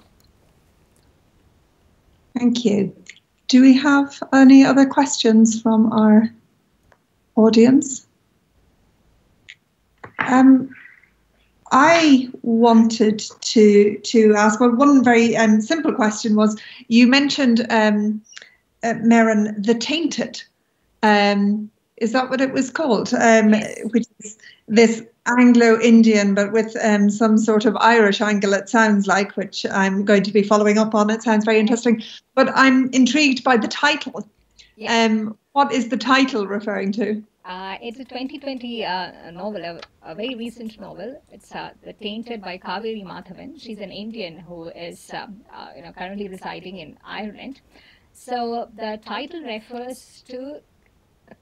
Thank you. Do we have any other questions from our audience? I wanted to ask, well, one very simple question was, you mentioned, Merran, the tainted. Is that what it was called? Yes. Which is this Anglo-Indian, but with some sort of Irish angle, it sounds like, which I'm going to be following up on. It sounds very interesting. But I'm intrigued by the title. Yeah. What is the title referring to? It's a 2020 novel, a very recent novel. It's The Tainted by Kaveri Madhavan. She's an Indian who is currently residing in Ireland. So the title refers to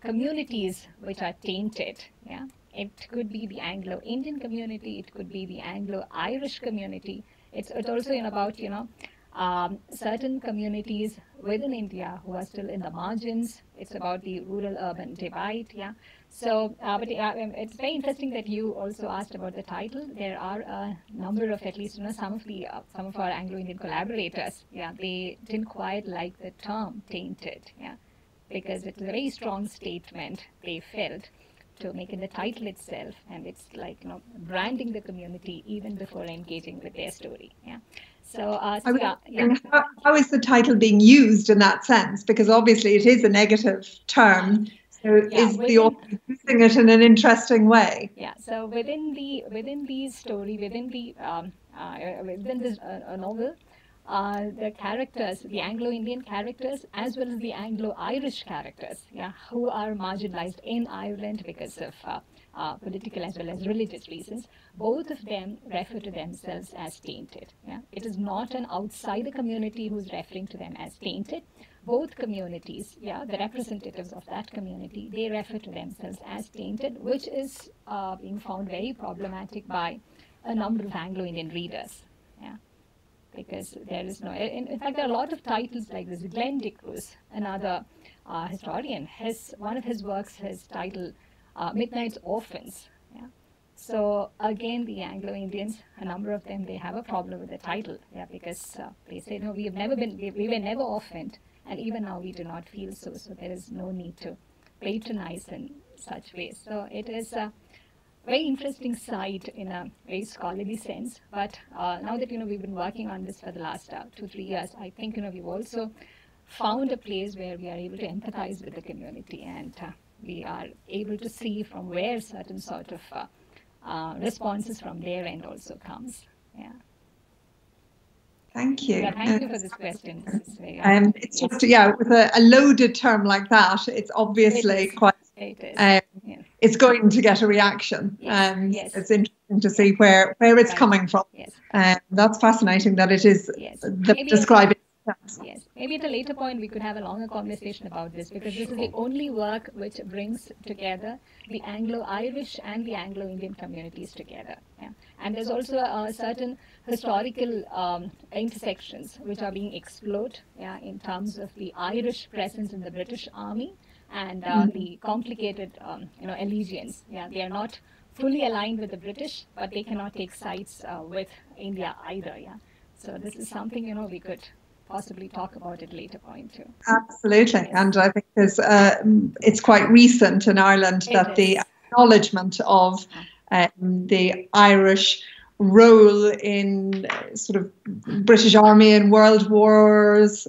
communities which are tainted. Yeah, it could be the Anglo-Indian community, it could be the Anglo-Irish community. It's also about certain communities within India who are still in the margins. It's about the rural-urban divide. Yeah. So, but it's very interesting that you also asked about the title. There are a number of, at least some of our Anglo-Indian collaborators. Yeah, they didn't quite like the term tainted. Yeah, because it's a very strong statement they felt to make in the title itself, and it's like branding the community even before engaging with their story. Yeah. So, how is the title being used in that sense? Because obviously it is a negative term. So is the author using it in an interesting way? Yeah. So within the story, within this novel, the characters, the Anglo-Indian characters, as well as the Anglo-Irish characters, who are marginalized in Ireland because of political as well as religious reasons, both of them refer to themselves as tainted. Yeah, it is not an outsider community who's referring to them as tainted. Both communities, the representatives of that community, they refer to themselves as tainted, which is being found very problematic by a number of Anglo-Indian readers. Yeah. Because there is no, in fact, there are a lot of titles like this. Glenn Dickrus, another historian, one of his works is titled Midnight's Orphans. Yeah. So again, the Anglo-Indians, a number of them, they have a problem with the title. Yeah, because they say, no, we were never orphaned, and even now we do not feel so. So there is no need to patronize in such ways. So it is very interesting site in a very scholarly sense. But now that we've been working on this for the last 2-3 years, I think we've also found a place where we are able to empathize with the community, and we are able to see from where certain sort of responses from their end also comes. Yeah. Thank you. Yeah, thank you for this question. This is very it's just with a loaded term like that, it's obviously quite. It is. It's going to get a reaction. Yes. It's interesting to see where it's coming from. Yes. That's fascinating that it is describing. Yes, maybe at a later point we could have a longer conversation about this, because this is the only work which brings together the Anglo-Irish and the Anglo-Indian communities together. Yeah. And there's also certain historical intersections which are being explored in terms of the Irish presence in the British Army and the complicated allegiance. Yeah, they are not fully aligned with the British, but they cannot take sides with India either. Yeah, so this is something we could possibly talk about at a later point too. Absolutely, yes. And I think it's quite recent in Ireland that the acknowledgement of the Irish role in sort of British Army and World Wars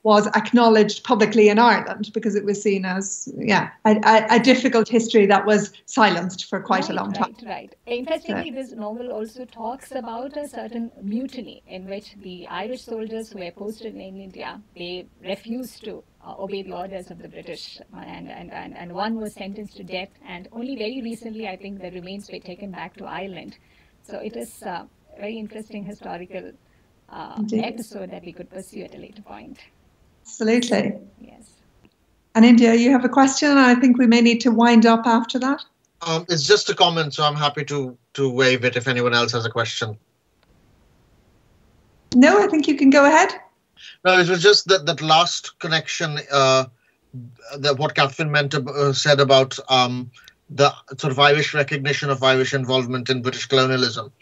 was acknowledged publicly in Ireland, because it was seen as a difficult history that was silenced for quite a long time. Right. Interestingly, this novel also talks about a certain mutiny in which the Irish soldiers who were posted in India, they refused to obey the orders of the British, and one was sentenced to death, and only very recently I think the remains were taken back to Ireland. So it is a very interesting historical episode that we could pursue at a later point. Absolutely. Yes. And India, you have a question? I think we may need to wind up after that. It's just a comment, so I'm happy to waive it if anyone else has a question. No, I think you can go ahead. No, it was just that last connection, that what Catherine said about the sort of Irish recognition of Irish involvement in British colonialism,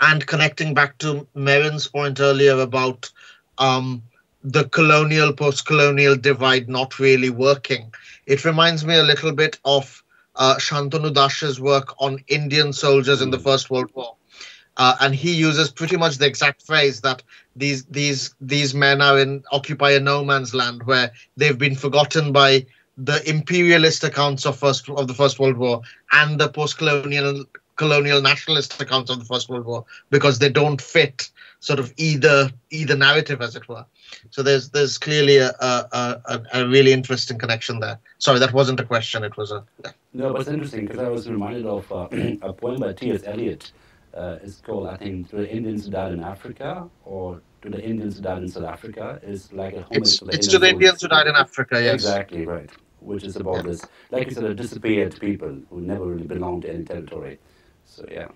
and connecting back to Merrin's point earlier about the colonial, post-colonial divide not really working. It reminds me a little bit of Shantanu Das's work on Indian soldiers in the First World War. And he uses pretty much the exact phrase that these men are occupy a no man's land, where they've been forgotten by the imperialist accounts of the First World War and the colonial nationalist accounts of the First World War, because they don't fit sort of either narrative, as it were. So there's clearly a really interesting connection there. Sorry, that wasn't a question. It was a No, but it's interesting because I was reminded of a poem by T.S. Eliot. It's called, I think, "To the Indians Who Died in Africa," or "To the Indians Who Died in South Africa." Is like a homage to the it's to the Indians who died in Africa. Yes, exactly right. Which is about this, like you said, disappeared people who never really belonged to any territory. So yeah.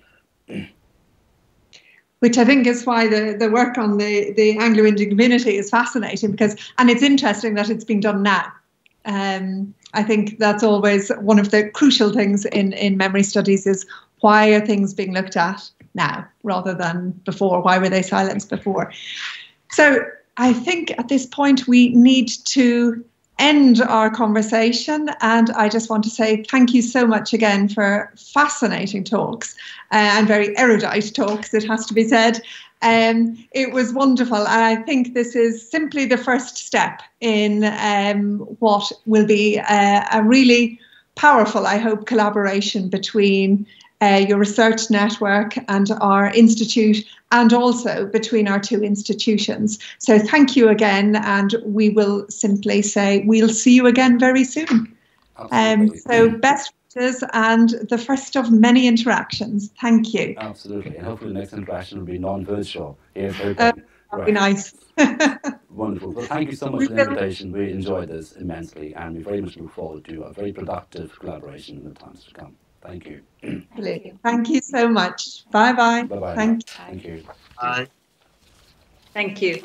Which I think is why the work on the Anglo-Indian community is fascinating, and it's interesting that it's being done now. I think that's always one of the crucial things in memory studies is, why are things being looked at now rather than before? Why were they silenced before? So I think at this point we need to end our conversation, and I just want to say thank you so much again for fascinating talks and very erudite talks, it has to be said. It was wonderful, and I think this is simply the first step in what will be a really powerful, I hope, collaboration between your research network and our institute, and also between our two institutions. So thank you again, and we will simply say we'll see you again very soon. So best wishes and the first of many interactions. Thank you. Absolutely, and hopefully the next interaction will be non-virtual. Here's hoping. That'd be nice. Wonderful. Well, thank you so much for the invitation. We enjoyed this immensely, and we very much look forward to a very productive collaboration in the times to come. Thank you. Thank you so much. Bye-bye. Bye-bye. Thank you. Bye. Thank you.